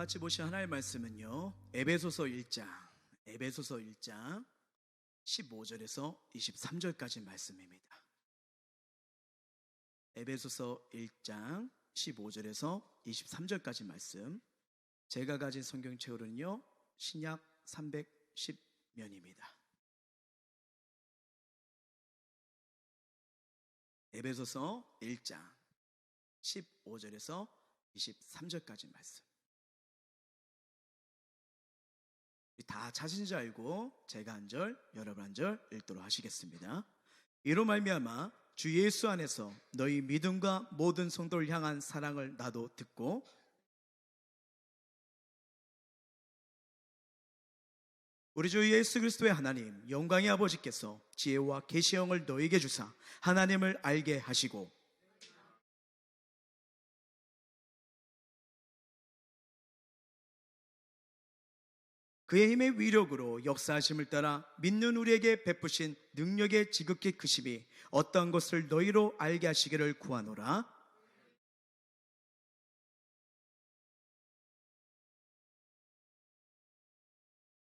같이 보신 하나님의 말씀은요, 에베소서 1장 15절에서 23절까지 말씀입니다. 에베소서 1장 15절에서 23절까지 말씀. 제가 가진 성경책으로는요, 신약 310면입니다. 에베소서 1장 15절에서 23절까지 말씀. 다 찾은 줄 알고 제가 한 절, 여러분 한 절 읽도록 하시겠습니다. 이로 말미암아 주 예수 안에서 너희 믿음과 모든 성도를 향한 사랑을 나도 듣고 우리 주 예수 그리스도의 하나님 영광의 아버지께서 지혜와 계시형을 너희에게 주사 하나님을 알게 하시고 그의 힘의 위력으로 역사하심을 따라 믿는 우리에게 베푸신 능력의 지극히 크심이 어떠한 것을 너희로 알게 하시기를 구하노라.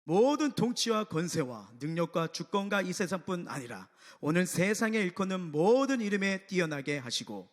모든 통치와 권세와 능력과 주권과 이 세상뿐 아니라 오늘 세상에 일컫는 모든 이름에 뛰어나게 하시고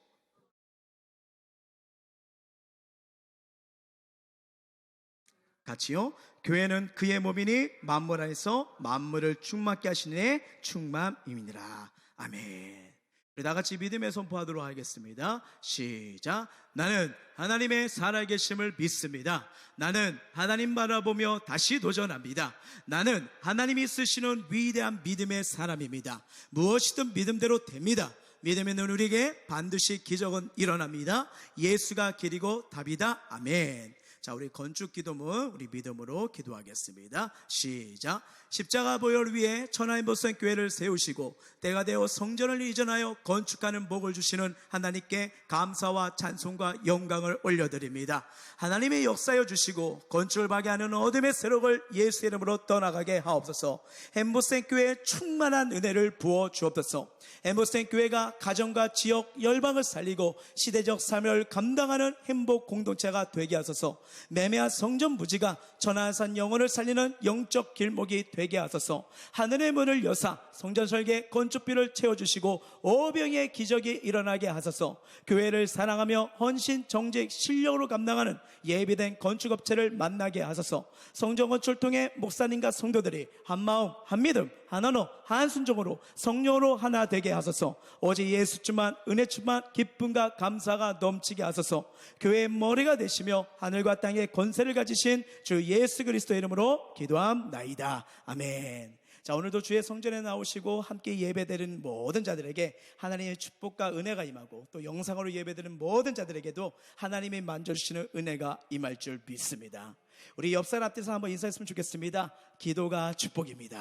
같이요. 교회는 그의 몸이니 만물 안에서 만물을 충만케 하시는 충만임이니라. 아멘. 우리 다 같이 믿음의 선포하도록 하겠습니다. 시작. 나는 하나님의 살아계심을 믿습니다. 나는 하나님 바라보며 다시 도전합니다. 나는 하나님이 쓰시는 위대한 믿음의 사람입니다. 무엇이든 믿음대로 됩니다. 믿음 있는 우리에게 반드시 기적은 일어납니다. 예수가 길이고 답이다. 아멘. 자, 우리 건축 기도문 우리 믿음으로 기도하겠습니다. 시작. 십자가 보혈 위에 천하의 모성 교회를 세우시고 때가 되어 성전을 이전하여 건축하는 복을 주시는 하나님께 감사와 찬송과 영광을 올려드립니다. 하나님의 역사여 주시고 건축을 파괴하는 어둠의 세력을 예수의 이름으로 떠나가게 하옵소서. 엠보생 교회에 충만한 은혜를 부어 주옵소서. 엠보생 교회가 가정과 지역 열방을 살리고 시대적 사명을 감당하는 행복 공동체가 되게 하소서. 매매한 성전 부지가 천하산 영혼을 살리는 영적 길목이 되게 하소서. 하늘의 문을 여사 성전 설계 건축비를 채워주시고 오병의 기적이 일어나게 하소서. 교회를 사랑하며 헌신 정직 실력으로 감당하는 예비된 건축업체를 만나게 하소서. 성전 건축을 통해 목사님과 성도들이 한마음 한믿음 한 언어 한 순종으로 성령으로 하나 되게 하소서. 오직 예수주만 은혜주만 기쁨과 감사가 넘치게 하소서. 교회의 머리가 되시며 하늘과 땅의 권세를 가지신 주 예수 그리스도의 이름으로 기도함나이다. 아멘. 자, 오늘도 주의 성전에 나오시고 함께 예배드리는 모든 자들에게 하나님의 축복과 은혜가 임하고 또 영상으로 예배드리는 모든 자들에게도 하나님이 만져주시는 은혜가 임할 줄 믿습니다. 우리 옆 사람 앞에서 한번 인사했으면 좋겠습니다. 기도가 축복입니다.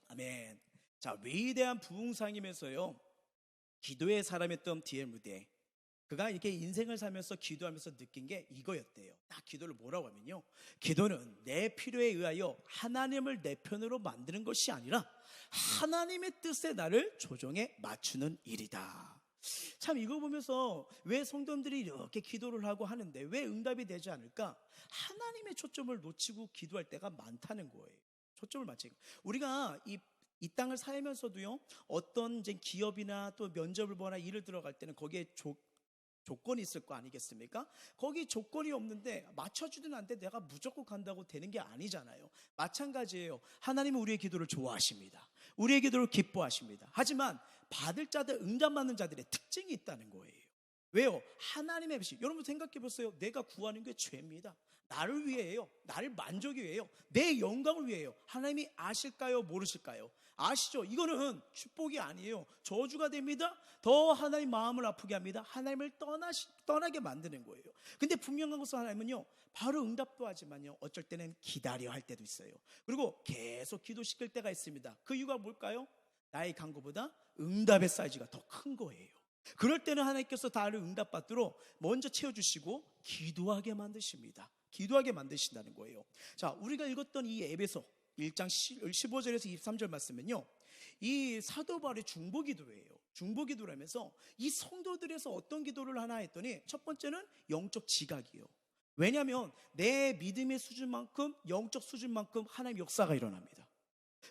아멘. 자, 위대한 부흥상임에서요, 기도의 사람이었던 D.L. 무디, 그가 이렇게 인생을 살면서 기도하면서 느낀 게 이거였대요. 딱 기도를 뭐라고 하면요, 기도는 내 필요에 의하여 하나님을 내 편으로 만드는 것이 아니라 하나님의 뜻에 나를 조정해 맞추는 일이다. 참, 이거 보면서 왜 성도들이 이렇게 기도를 하고 하는데 왜 응답이 되지 않을까? 하나님의 초점을 놓치고 기도할 때가 많다는 거예요. 초점을 맞추고. 우리가 이 땅을 살면서도요, 어떤 이제 기업이나 또 면접을 보거나 일을 들어갈 때는 거기에 조건이 있을 거 아니겠습니까? 거기 조건이 없는데 맞춰주든 안 돼 내가 무조건 간다고 되는 게 아니잖아요. 마찬가지예요. 하나님은 우리의 기도를 좋아하십니다. 우리의 기도를 기뻐하십니다. 하지만 받을 자들, 응답 받는 자들의 특징이 있다는 거예요. 왜요? 하나님의 뜻이. 여러분 생각해 보세요. 내가 구하는 게 죄입니다. 나를 위해요. 나를 만족이 위해요. 내 영광을 위해요. 하나님이 아실까요? 모르실까요? 아시죠? 이거는 축복이 아니에요. 저주가 됩니다. 더 하나님 마음을 아프게 합니다. 하나님을 떠나게 만드는 거예요. 근데 분명한 것은 하나님은요, 바로 응답도 하지만요, 어쩔 때는 기다려 할 때도 있어요. 그리고 계속 기도시킬 때가 있습니다. 그 이유가 뭘까요? 나의 간구보다 응답의 사이즈가 더 큰 거예요. 그럴 때는 하나님께서 나를 응답받도록 먼저 채워주시고 기도하게 만드십니다. 기도하게 만드신다는 거예요. 자, 우리가 읽었던 이 에베소 1장 15절에서 23절 말씀은요, 이 사도 바울의 중보기도예요. 중보기도라면서 이 성도들에서 어떤 기도를 하나 했더니 첫 번째는 영적 지각이요. 왜냐하면 내 믿음의 수준만큼, 영적 수준만큼 하나님의 역사가 일어납니다.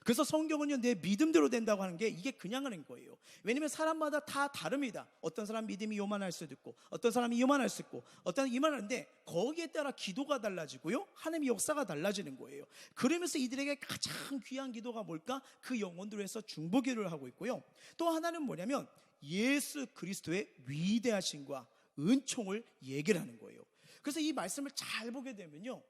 그래서 성경은요, 내 믿음대로 된다고 하는 게 이게 그냥 하는 거예요. 왜냐하면 사람마다 다 다릅니다. 어떤 사람 믿음이 요만할 수도 있고, 어떤 사람이 요만할 수 있고, 어떤 사람이 이만한데 거기에 따라 기도가 달라지고요, 하나님의 역사가 달라지는 거예요. 그러면서 이들에게 가장 귀한 기도가 뭘까? 그 영혼들을 해서 중보기도를 하고 있고요. 또 하나는 뭐냐면 예수 그리스도의 위대하심과 은총을 얘기를 하는 거예요. 그래서 이 말씀을 잘 보게 되면요,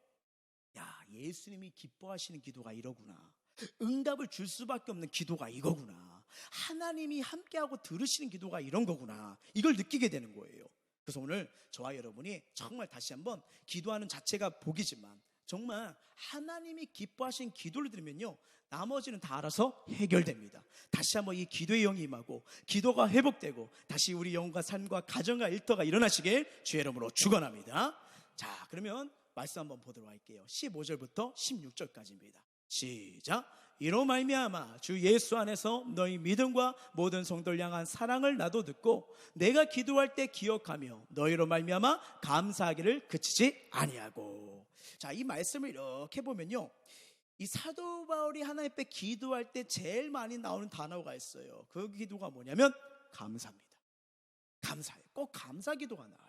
야, 예수님이 기뻐하시는 기도가 이러구나. 응답을 줄 수밖에 없는 기도가 이거구나. 하나님이 함께하고 들으시는 기도가 이런 거구나. 이걸 느끼게 되는 거예요. 그래서 오늘 저와 여러분이 정말 다시 한번 기도하는 자체가 복이지만 정말 하나님이 기뻐하신 기도를 들으면요, 나머지는 다 알아서 해결됩니다. 다시 한번 이 기도의 영이 임하고 기도가 회복되고 다시 우리 영과 삶과 가정과 일터가 일어나시길 주의 이름으로 축원합니다. 자, 그러면 말씀 한번 보도록 할게요. 15절부터 16절까지입니다. 시작. 이로 말미암아 주 예수 안에서 너희 믿음과 모든 성도를 향한 사랑을 나도 듣고 내가 기도할 때 기억하며 너희로 말미암아 감사하기를 그치지 아니하고. 자, 이 말씀을 이렇게 보면요, 이 사도 바울이 하나님 앞에 기도할 때 제일 많이 나오는 단어가 있어요. 그 기도가 뭐냐면 감사입니다. 감사해요. 꼭 감사 기도가 나와요.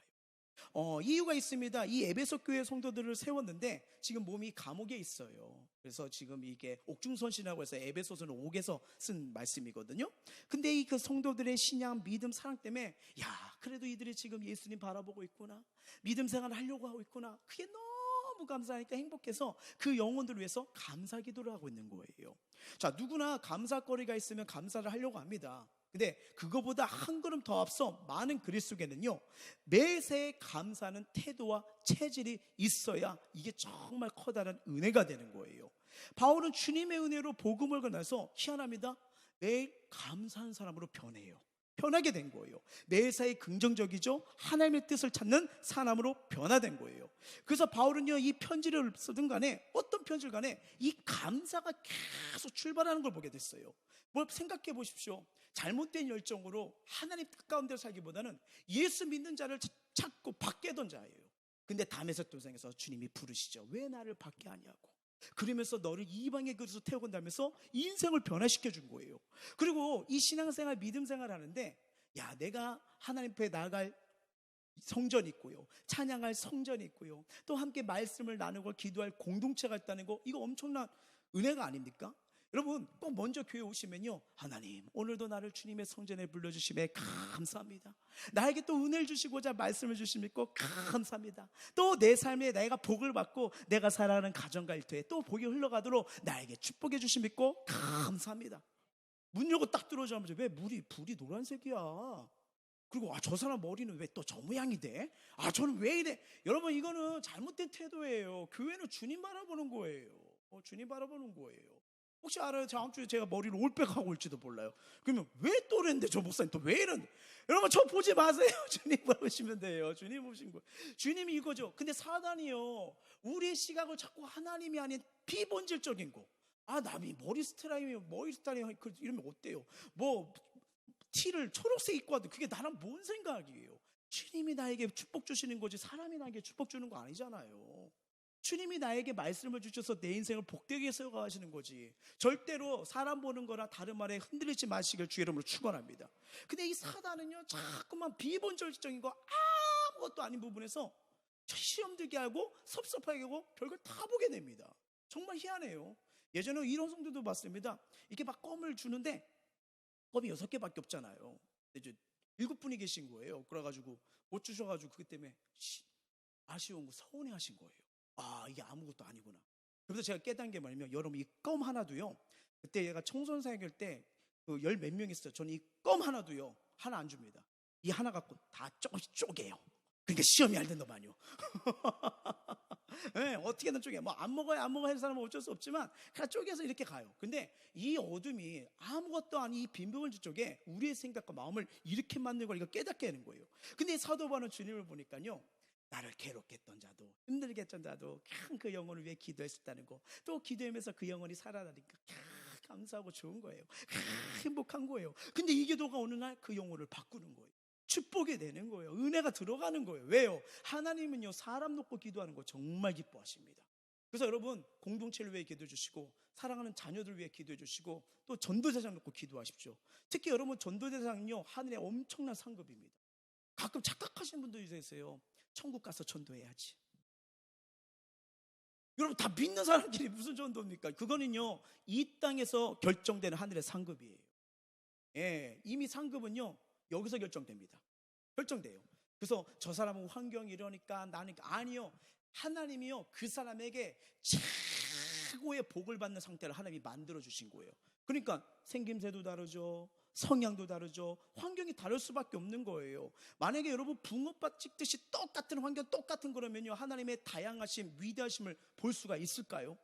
이유가 있습니다. 이 에베소 교회 성도들을 세웠는데 지금 몸이 감옥에 있어요. 그래서 지금 이게 옥중선신이라고 해서 에베소서는 5에서 쓴 말씀이거든요. 근데 이 그 성도들의 신앙, 믿음, 사랑 때문에 야, 그래도 이들이 지금 예수님 바라보고 있구나, 믿음 생활을 하려고 하고 있구나, 그게 너무 감사하니까 행복해서 그 영혼들을 위해서 감사 기도를 하고 있는 거예요. 자, 누구나 감사거리가 있으면 감사를 하려고 합니다. 근데 그거보다 한 걸음 더 앞서 많은 그리스도인은요, 매사에 감사하는 태도와 체질이 있어야 이게 정말 커다란 은혜가 되는 거예요. 바울은 주님의 은혜로 복음을 전해서 희한합니다, 매일 감사한 사람으로 변하게 된 거예요. 매사에 긍정적이죠. 하나님의 뜻을 찾는 사람으로 변화된 거예요. 그래서 바울은요, 이 편지를 쓰든 간에 어떤 편지를 간에 이 감사가 계속 출발하는 걸 보게 됐어요. 뭘 생각해 보십시오. 잘못된 열정으로 하나님 뜻 가운데 살기보다는 예수 믿는 자를 찾고 밖에 던 자예요. 근데 담에색 도상에서 주님이 부르시죠. 왜 나를 밖에 하냐고. 그러면서 너를 이방의 그릇으로 태워간다면서 인생을 변화시켜 준 거예요. 그리고 이 신앙생활, 믿음생활 하는데 야, 내가 하나님 앞에 나아갈 성전이 있고요, 찬양할 성전이 있고요, 또 함께 말씀을 나누고 기도할 공동체가 있다는 거, 이거 엄청난 은혜가 아닙니까? 여러분, 꼭 먼저 교회 오시면요, 하나님 오늘도 나를 주님의 성전에 불러주심에 감사합니다. 나에게 또 은혜를 주시고자 말씀을 주심에 꼭 감사합니다. 또 내 삶에 내가 복을 받고 내가 살아가는 가정과 일터에 또 복이 흘러가도록 나에게 축복해 주심에 꼭 감사합니다. 문 열고 딱 들어오자마자 왜 불이 노란색이야? 그리고 저 사람 머리는 왜 또 저 모양이 돼? 저는 왜 이래? 여러분, 이거는 잘못된 태도예요. 교회는 주님 바라보는 거예요. 주님 바라보는 거예요. 혹시 알아요? 다음 주에 제가 머리를 올백하고 올지도 몰라요. 그러면 왜 또 그랬는데 저 목사님 또 왜 이러는데? 여러분, 저 보지 마세요. 주님 보시면 돼요. 주님 보신 거예요. 주님이 이거죠. 근데 사단이요, 우리의 시각을 자꾸 하나님이 아닌 비본질적인 거. 남이 머리 스타일이 이러면 어때요? 뭐 티를 초록색 입고 와도 그게 나랑 뭔 생각이에요? 주님이 나에게 축복 주시는 거지 사람이 나에게 축복 주는 거 아니잖아요. 주님이 나에게 말씀을 주셔서 내 인생을 복되게 세워가시는 거지, 절대로 사람 보는 거나 다른 말에 흔들리지 마시길 주의 이름으로 축원합니다. 근데 이 사단은요, 자꾸만 비본질적인 거, 아무것도 아닌 부분에서 시험 들게 하고 섭섭하게 하고 별걸 다 보게 됩니다. 정말 희한해요. 예전에 이런 성도도 봤습니다. 이렇게 막 껌을 주는데 껌이 6개밖에 없잖아요. 이제 7분이 계신 거예요. 그래가지고 못 주셔가지고 그것 때문에 아쉬운 거, 서운해 하신 거예요. 이게 아무것도 아니구나. 그래서 제가 깨달은 게 뭐냐면, 여러분, 이 껌 하나도요, 그때 얘가 청소년사역일 때 그 열 몇 명 있어요. 저는 이 껌 하나도요, 하나 안 줍니다. 이 하나 갖고 다 조금씩 쪼개요. 그러니까 시험이 안 된다만요. 네, 어떻게든 쪼개. 안 먹어야 하는 사람은 어쩔 수 없지만 그냥 쪼개서 이렇게 가요. 근데 이 어둠이 아무것도 아닌 이 빈부분지 쪽에 우리의 생각과 마음을 이렇게 만들고 이거 깨닫게 하는 거예요. 근데 사도 바울은 주님을 보니까요, 나를 괴롭게 했던 자도 힘들게 했던 자도 그 영혼을 위해 기도했었다는 거, 또 기도하면서 그 영혼이 살아나니까 감사하고 좋은 거예요. 행복한 거예요. 근데 이 기도가 어느 날 그 영혼을 바꾸는 거예요. 축복이 되는 거예요. 은혜가 들어가는 거예요. 왜요? 하나님은요, 사람 놓고 기도하는 거 정말 기뻐하십니다. 그래서 여러분, 공동체를 위해 기도해 주시고, 사랑하는 자녀들 위해 기도해 주시고, 또 전도대상 놓고 기도하십시오. 특히 여러분, 전도대상은요, 하늘의 엄청난 상급입니다. 가끔 착각하시는 분들이 계세요. 천국 가서 전도해야지. 여러분, 다 믿는 사람끼리 무슨 전도입니까? 그거는요, 이 땅에서 결정되는 하늘의 상급이에요. 예, 이미 상급은요, 여기서 결정됩니다. 결정돼요. 그래서 저 사람은 환경이 이러니까 나는, 아니요, 하나님이요, 그 사람에게 최고의 복을 받는 상태를 하나님이 만들어 주신 거예요. 그러니까 생김새도 다르죠, 성향도 다르죠, 환경이 다를 수밖에 없는 거예요. 만약에 여러분 붕어밭 찍듯이 똑같은 환경, 똑같은 거라면요, 하나님의 다양하심, 위대하심을 볼 수가 있을까요?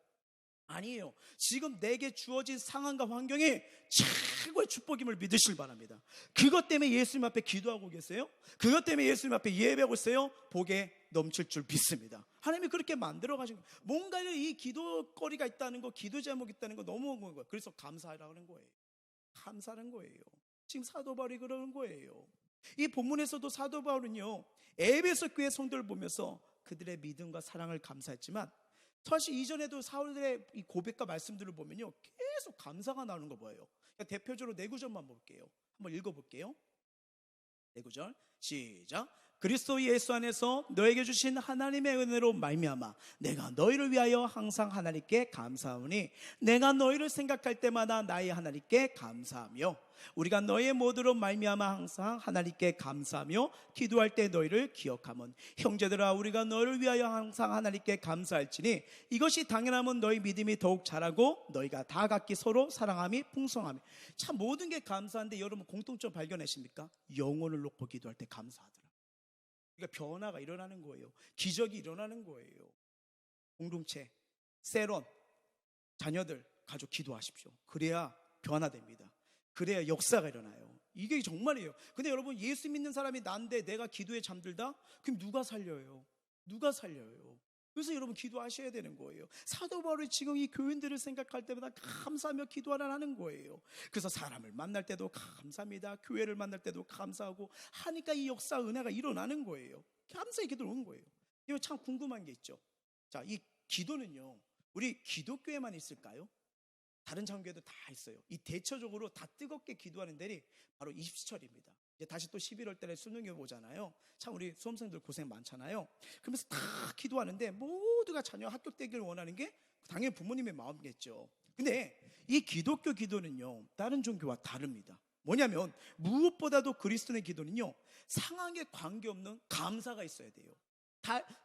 아니에요. 지금 내게 주어진 상황과 환경이 최고의 축복임을 믿으실 바랍니다. 그것 때문에 예수님 앞에 기도하고 계세요? 그것 때문에 예수님 앞에 예배하고 있어요? 복에 넘칠 줄 믿습니다. 하나님이 그렇게 만들어 가신 거예요. 뭔가 이 기도거리가 있다는 거, 기도 제목이 있다는 거 너무 거예요. 그래서 감사하라는 거예요. 감사하는 거예요. 지금 사도 바울이 그러는 거예요. 이 본문에서도 사도 바울은요, 에베소 교회 성도를 보면서 그들의 믿음과 사랑을 감사했지만, 사실 이전에도 사울들의 이 고백과 말씀들을 보면요, 계속 감사가 나오는 거 보여요. 그러니까 대표적으로 네 구절만 볼게요. 한번 읽어볼게요. 네 구절 시작. 그리스도 예수 안에서 너에게 주신 하나님의 은혜로 말미암아 내가 너희를 위하여 항상 하나님께 감사하오니 내가 너희를 생각할 때마다 나의 하나님께 감사하며 우리가 너의 모두로 말미암아 항상 하나님께 감사하며 기도할 때 너희를 기억하면 형제들아 우리가 너희를 위하여 항상 하나님께 감사할지니 이것이 당연하면 너희 믿음이 더욱 자라고 너희가 다 각기 서로 사랑함이 풍성함이. 참 모든 게 감사한데 여러분 공통점 발견하십니까? 영혼을 놓고 기도할 때 감사하더라. 그러니까 변화가 일어나는 거예요. 기적이 일어나는 거예요. 공동체, 세론, 자녀들, 가족 기도하십시오. 그래야 변화됩니다. 그래야 역사가 일어나요. 이게 정말이에요. 근데 여러분 예수 믿는 사람이 난데 내가 기도에 잠들다? 그럼 누가 살려요? 누가 살려요? 그래서 여러분 기도하셔야 되는 거예요. 사도 바울이 지금 이 교인들을 생각할 때마다 감사하며 기도하라는 거예요. 그래서 사람을 만날 때도 감사합니다. 교회를 만날 때도 감사하고 하니까 이 역사 은혜가 일어나는 거예요. 감사의 기도를 온 거예요. 이거 참 궁금한 게 있죠. 자, 이 기도는요, 우리 기독교에만 있을까요? 다른 장교회도 다 있어요. 이 대처적으로 다 뜨겁게 기도하는 날이 바로 이십시절입니다. 이제 다시 또 11월 달에 수능이 오잖아요. 참 우리 수험생들 고생 많잖아요. 그러면서 다 기도하는데 모두가 자녀 합격되기를 원하는 게 당연히 부모님의 마음이겠죠. 근데 이 기독교 기도는요, 다른 종교와 다릅니다. 뭐냐면 무엇보다도 그리스도의 기도는요, 상황에 관계없는 감사가 있어야 돼요.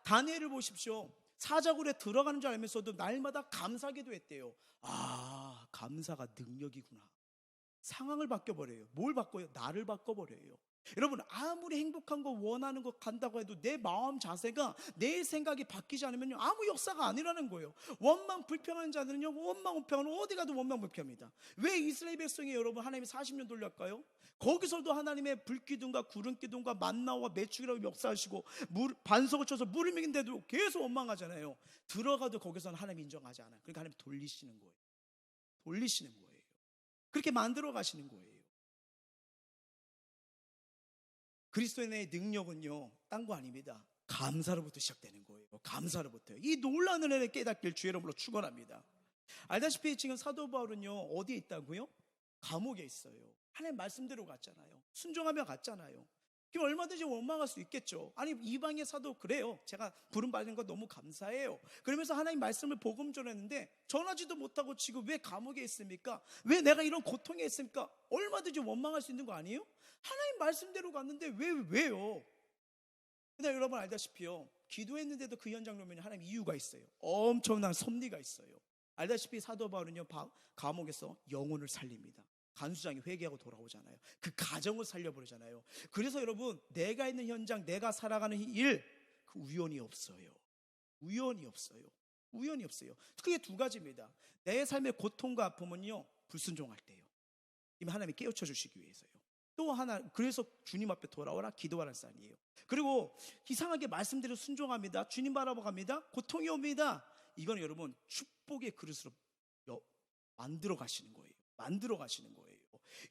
다니엘을 보십시오. 사자굴에 들어가는 줄 알면서도 날마다 감사 기도했대요. 아, 감사가 능력이구나. 상황을 바꿔버려요. 뭘 바꿔요? 나를 바꿔버려요. 여러분 아무리 행복한 거 원하는 거 간다고 해도 내 마음 자세가, 내 생각이 바뀌지 않으면 아무 역사가 아니라는 거예요. 원망 불평하는 자들은요, 원망 불평은 어디 가도 원망 불평입니다. 왜 이스라엘 백성이 여러분 하나님이 40년 돌렸까요? 거기서도 하나님의 불기둥과 구름기둥과 만나와 매축이라고 역사하시고 반석을 쳐서 물을 먹인데도 계속 원망하잖아요. 들어가도 거기서는 하나님 인정하지 않아요. 그러니까 하나님 돌리시는 거예요. 돌리시는 거예요. 그렇게 만들어 가시는 거예요. 그리스도인의 능력은요, 딴 거 아닙니다. 감사로부터 시작되는 거예요. 감사로부터요. 이 놀라운 은혜를 깨닫길 주의 이름으로 축원합니다. 알다시피 지금 사도 바울은요, 어디에 있다고요? 감옥에 있어요. 하나님 말씀대로 갔잖아요. 순종하며 갔잖아요. 그럼 얼마든지 원망할 수 있겠죠. 아니 이방의 사도 그래요. 제가 부름 받은 거 너무 감사해요. 그러면서 하나님 말씀을 복음 전했는데 전하지도 못하고 지금 왜 감옥에 있습니까? 왜 내가 이런 고통에 있습니까? 얼마든지 원망할 수 있는 거 아니에요? 하나님 말씀대로 갔는데 왜요? 근데 여러분 알다시피요, 기도했는데도 그 현장을 보면 하나님 이유가 있어요. 엄청난 섭리가 있어요. 알다시피 사도 바울은요, 감옥에서 영혼을 살립니다. 간수장이 회개하고 돌아오잖아요. 그 가정을 살려버리잖아요. 그래서 여러분 내가 있는 현장, 내가 살아가는 일, 그 우연이 없어요. 우연이 없어요. 우연이 없어요. 크게 두 가지입니다. 내 삶의 고통과 아픔은요, 불순종할 때요. 이미 하나님이 깨우쳐 주시기 위해서요. 또 하나, 그래서 주님 앞에 돌아오라 기도하라는 쌀이에요. 그리고 이상하게 말씀대로 순종합니다. 주님 바라보고 갑니다. 고통이 옵니다. 이건 여러분 축복의 그릇으로 만들어 가시는 거예요. 만들어 가시는 거예요.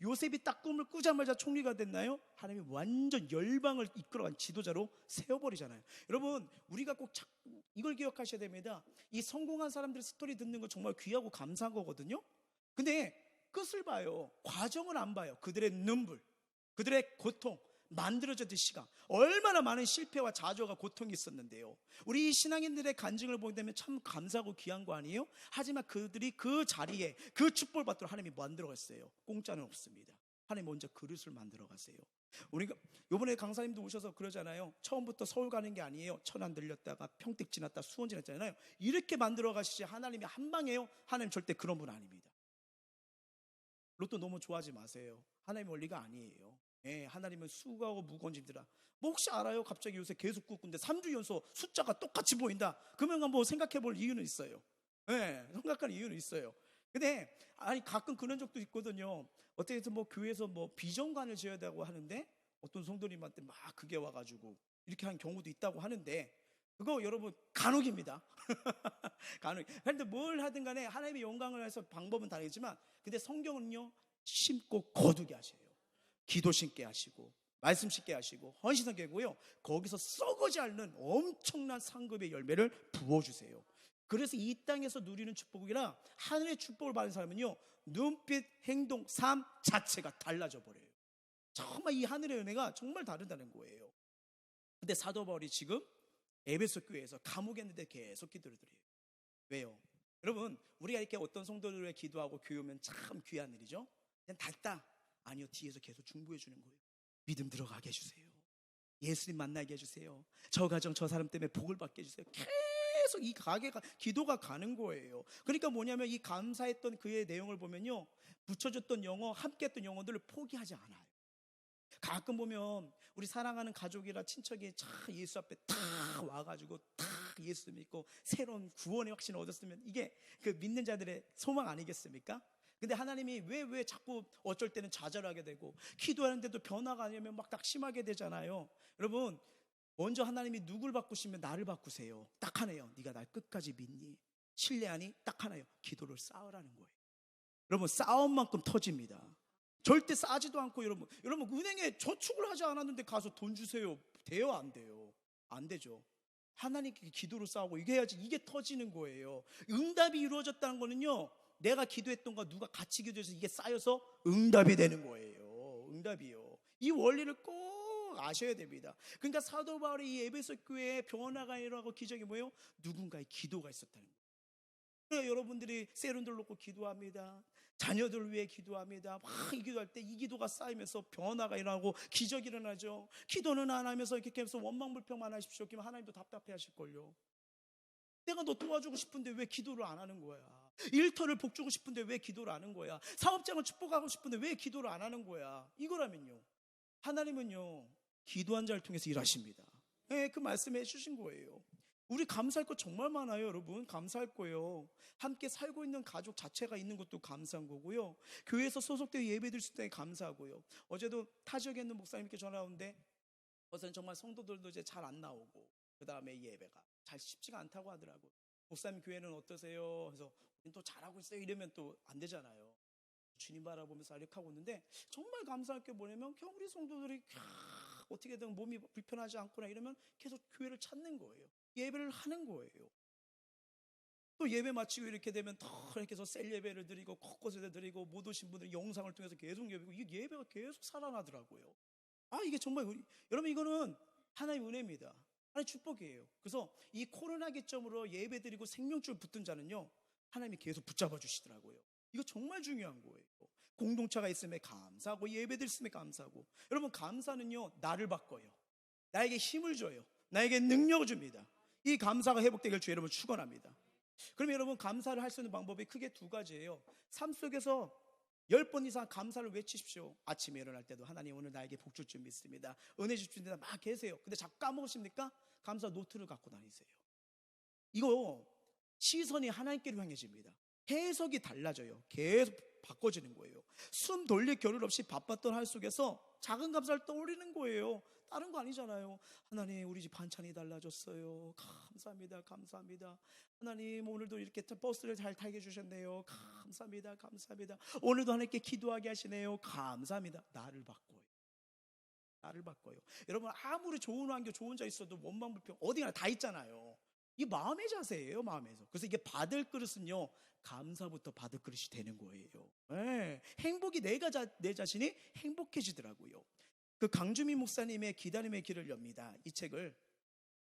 요셉이 딱 꿈을 꾸자마자 총리가 됐나요? 하나님이 완전 열방을 이끌어간 지도자로 세워버리잖아요. 여러분, 우리가 꼭 이걸 기억하셔야 됩니다. 이 성공한 사람들의 스토리 듣는 거 정말 귀하고 감사한 거거든요. 근데 끝을 봐요. 과정을 안 봐요. 그들의 눈물, 그들의 고통, 만들어졌던 시간, 얼마나 많은 실패와 좌절과 고통이 있었는데요. 우리 신앙인들의 간증을 보게 되면 참 감사하고 귀한 거 아니에요? 하지만 그들이 그 자리에 그 축복을 받도록 하나님이 만들어 갔어요. 공짜는 없습니다. 하나님 먼저 그릇을 만들어 가세요. 우리가 요번에 강사님도 오셔서 그러잖아요. 처음부터 서울 가는 게 아니에요. 천안 들렸다가 평택 지났다 수원 지났잖아요. 이렇게 만들어 가시지 하나님이 한 방에요. 하나님 절대 그런 분 아닙니다. 로또 너무 좋아하지 마세요. 하나님의 원리가 아니에요. 예, 하나님은 수고하고 무거운 짐들아. 뭐 혹시 알아요? 갑자기 요새 계속 꾸는데 3주 연속 숫자가 똑같이 보인다. 그러면 한번 생각해 볼 이유는 있어요. 예, 생각할 이유는 있어요. 근데 아니 가끔 그런 적도 있거든요. 어떻게 해서 뭐 교회에서 뭐 비전관을 지어야 되고 하는데 어떤 성도님한테 막 그게 와가지고 이렇게 한 경우도 있다고 하는데 그거 여러분 간혹입니다. 간혹. 그런데 뭘 하든 간에 하나님의 영광을 위해서 방법은 다르지만 근데 성경은요 심고 거두게 하셔요. 기도 심게 하시고 말씀 심게 하시고 헌신하게 하고요. 거기서 썩어지 않는 엄청난 상급의 열매를 부어주세요. 그래서 이 땅에서 누리는 축복이라 하늘의 축복을 받은 사람은요 눈빛, 행동, 삶 자체가 달라져 버려요. 정말 이 하늘의 은혜가 정말 다르다는 거예요. 근데 사도 바울이 지금 에베소 교회에서 감옥에 있는데 계속 기도를 드려요. 왜요? 여러분 우리가 이렇게 어떤 성도들을 위해 기도하고 교회오면 참 귀한 일이죠. 그냥 닳다. 아니요, 뒤에서 계속 중보해 주는 거예요. 믿음 들어가게 해주세요. 예수님 만나게 해주세요. 저 가정 저 사람 때문에 복을 받게 해주세요. 계속 이 가게가 기도가 가는 거예요. 그러니까 뭐냐면 이 감사했던 그의 내용을 보면요 붙여줬던 영어 함께했던 영어들을 포기하지 않아요. 가끔 보면 우리 사랑하는 가족이라 친척이 참 예수 앞에 탁 와가지고 탁 예수 믿고 새로운 구원의 확신을 얻었으면 이게 그 믿는 자들의 소망 아니겠습니까? 근데 하나님이 왜 자꾸 어쩔 때는 좌절하게 되고 기도하는데도 변화가 아니면 막 낙심하게 되잖아요. 여러분 먼저 하나님이 누굴 바꾸시면 나를 바꾸세요. 딱 하나요. 네가 날 끝까지 믿니? 신뢰하니? 딱 하나요. 기도를 쌓으라는 거예요. 여러분 쌓은 만큼 터집니다. 절대 싸지도 않고 여러분 은행에 저축을 하지 않았는데 가서 돈 주세요. 돼요? 안 돼요? 안 되죠. 하나님께 기도를 쌓고 이게 해야지 이게 터지는 거예요. 응답이 이루어졌다는 거는요 내가 기도했던 거 누가 같이 기도해서 이게 쌓여서 응답이 되는 거예요. 응답이요. 이 원리를 꼭 아셔야 됩니다. 그러니까 사도 바울이 이 에베소 교회에 변화가 일어나고 기적이 뭐예요? 누군가의 기도가 있었다는 거예요. 그러니까 여러분들이 세련들 놓고 기도합니다. 자녀들 위해 기도합니다. 막 이 기도할 때 이 기도가 쌓이면서 변화가 일어나고 기적이 일어나죠. 기도는 안 하면서 이렇게 해서 원망불평만 하십시오. 그러면 하나님도 답답해 하실걸요. 내가 너 도와주고 싶은데 왜 기도를 안 하는 거야? 일터를 복주고 싶은데 왜 기도를 안 하는 거야? 사업장을 축복하고 싶은데 왜 기도를 안 하는 거야? 이거라면요 하나님은요 기도한 자를 통해서 일하십니다. 네, 그 말씀해 주신 거예요. 우리 감사할 거 정말 많아요. 여러분 감사할 거예요. 함께 살고 있는 가족 자체가 있는 것도 감사한 거고요. 교회에서 소속되어 예배드릴 수 있다니 감사하고요. 어제도 타 지역에 있는 목사님께 전화 오는데 어제는 정말 성도들도 이제 잘 안 나오고 그 다음에 예배가 잘 쉽지가 않다고 하더라고요. 목사님 교회는 어떠세요? 그래서 또 잘하고 있어요 이러면 또 안 되잖아요. 주님 바라보면서 이렇게 하고 있는데 정말 감사할 게 뭐냐면 우리 성도들이 어떻게든 몸이 불편하지 않거나 이러면 계속 교회를 찾는 거예요. 예배를 하는 거예요. 또 예배 마치고 이렇게 되면 더 이렇게 해서 셀 예배를 드리고 곳곳에 드리고 못 오신 분들 영상을 통해서 계속 예배고 이 예배가 계속 살아나더라고요. 이게 정말 여러분 이거는 하나의 은혜입니다. 하나의 축복이에요. 그래서 이 코로나 기점으로 예배 드리고 생명줄 붙은 자는요 하나님이 계속 붙잡아 주시더라고요. 이거 정말 중요한 거예요. 공동체가 있음에 감사하고 예배들 있음에 감사하고 여러분 감사는요 나를 바꿔요. 나에게 힘을 줘요. 나에게 능력을 줍니다. 이 감사가 회복되길 주 여러분 축원합니다. 그러면 여러분 감사를 할 수 있는 방법이 크게 두 가지예요. 삶 속에서 10번 이상 감사를 외치십시오. 아침에 일어날 때도 하나님 오늘 나에게 복 줄 줄 믿습니다. 은혜 줄 줄 믿습니다. 막 계세요. 근데 자꾸 까먹으십니까? 감사 노트를 갖고 다니세요. 이거 시선이 하나님께로 향해집니다. 해석이 달라져요. 계속 바꿔지는 거예요. 숨 돌릴 겨를 없이 바빴던 하루 속에서 작은 감사를 떠올리는 거예요. 다른 거 아니잖아요. 하나님, 우리 집 반찬이 달라졌어요. 감사합니다. 감사합니다. 하나님, 오늘도 이렇게 버스를 잘 타게 해주셨네요. 감사합니다. 감사합니다. 오늘도 하나님께 기도하게 하시네요. 감사합니다. 나를 바꿔요. 나를 바꿔요. 여러분, 아무리 좋은 환경, 좋은 자 있어도 원망 불평 어디나 다 있잖아요. 이 마음의 자세예요. 마음에서. 그래서 이게 받을 그릇은요, 감사부터 받을 그릇이 되는 거예요. 네. 행복이 내 자신이 행복해지더라고요. 그 강주민 목사님의 기다림의 길을 엽니다. 이 책을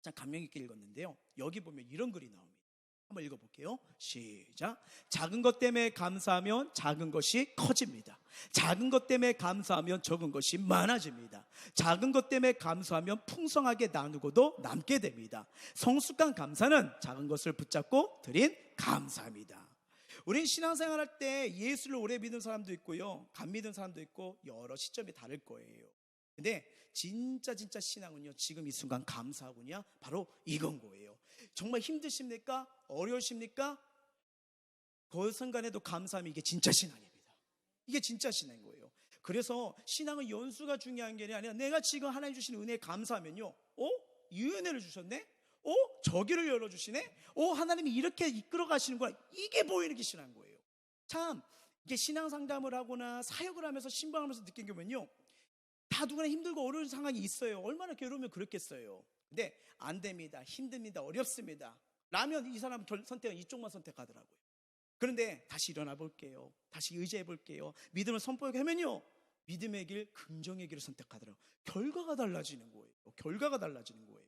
참 감명 있게 읽었는데요. 여기 보면 이런 글이 나옵니다. 한번 읽어볼게요. 시작. 작은 것 때문에 감사하면 작은 것이 커집니다. 작은 것 때문에 감사하면 적은 것이 많아집니다. 작은 것 때문에 감사하면 풍성하게 나누고도 남게 됩니다. 성숙한 감사는 작은 것을 붙잡고 드린 감사입니다. 우린 신앙생활할 때 예수를 오래 믿은 사람도 있고요, 간 믿은 사람도 있고 여러 시점이 다를 거예요. 근데 진짜 신앙은요, 지금 이 순간 감사하군요, 바로 이건 거예요. 정말 힘드십니까? 어려우십니까? 그 순간에도 감사함이 이게 진짜 신앙입니다. 이게 진짜 신앙인 거예요. 그래서 신앙은 연수가 중요한 게 아니라 내가 지금 하나님 주신 은혜에 감사하면요, 이 은혜를 주셨네? 저기를 열어주시네? 하나님이 이렇게 이끌어 가시는구나. 이게 보이는 게 신앙인 거예요. 참 이게 신앙 상담을 하거나 사역을 하면서 신방하면서 느낀 게 뭐냐면요, 다 누구나 힘들고 어려운 상황이 있어요. 얼마나 괴로우면 그렇겠어요. 근데 안 됩니다. 힘듭니다. 어렵습니다. 라면 이 사람 선택은 이쪽만 선택하더라고요. 그런데 다시 일어나 볼게요. 다시 의지해 볼게요. 믿음을 선포하면요, 믿음의 길, 긍정의 길을 선택하더라고요. 결과가 달라지는 거예요. 결과가 달라지는 거예요.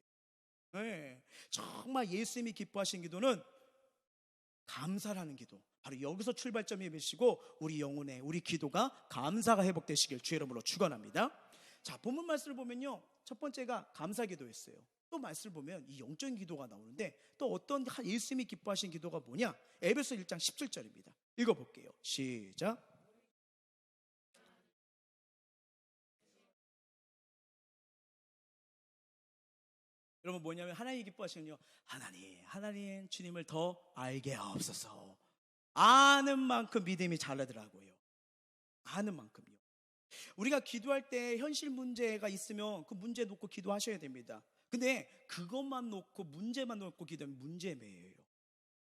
네. 정말 예수님이 기뻐하신 기도는 감사라는 기도. 바로 여기서 출발점이 되시고 우리 영혼의 우리 기도가 감사가 회복되시길 주의 이름으로 축원합니다. 자, 본문 말씀을 보면요, 첫 번째가 감사 기도였어요. 또 말씀을 보면 이 영적인 기도가 나오는데 또 어떤 예수님이 기뻐하신 기도가 뭐냐? 에베소 1장 17절입니다. 읽어볼게요. 시작. 여러분, 뭐냐면 하나님이 기뻐하시는요, 하나님 주님을 더 알게 하옵소서. 아는 만큼 믿음이 자라더라고요. 아는 만큼요. 우리가 기도할 때 현실 문제가 있으면 그 문제 놓고 기도하셔야 됩니다. 근데 그것만 놓고 문제만 놓고 기도하면 문제 매예요.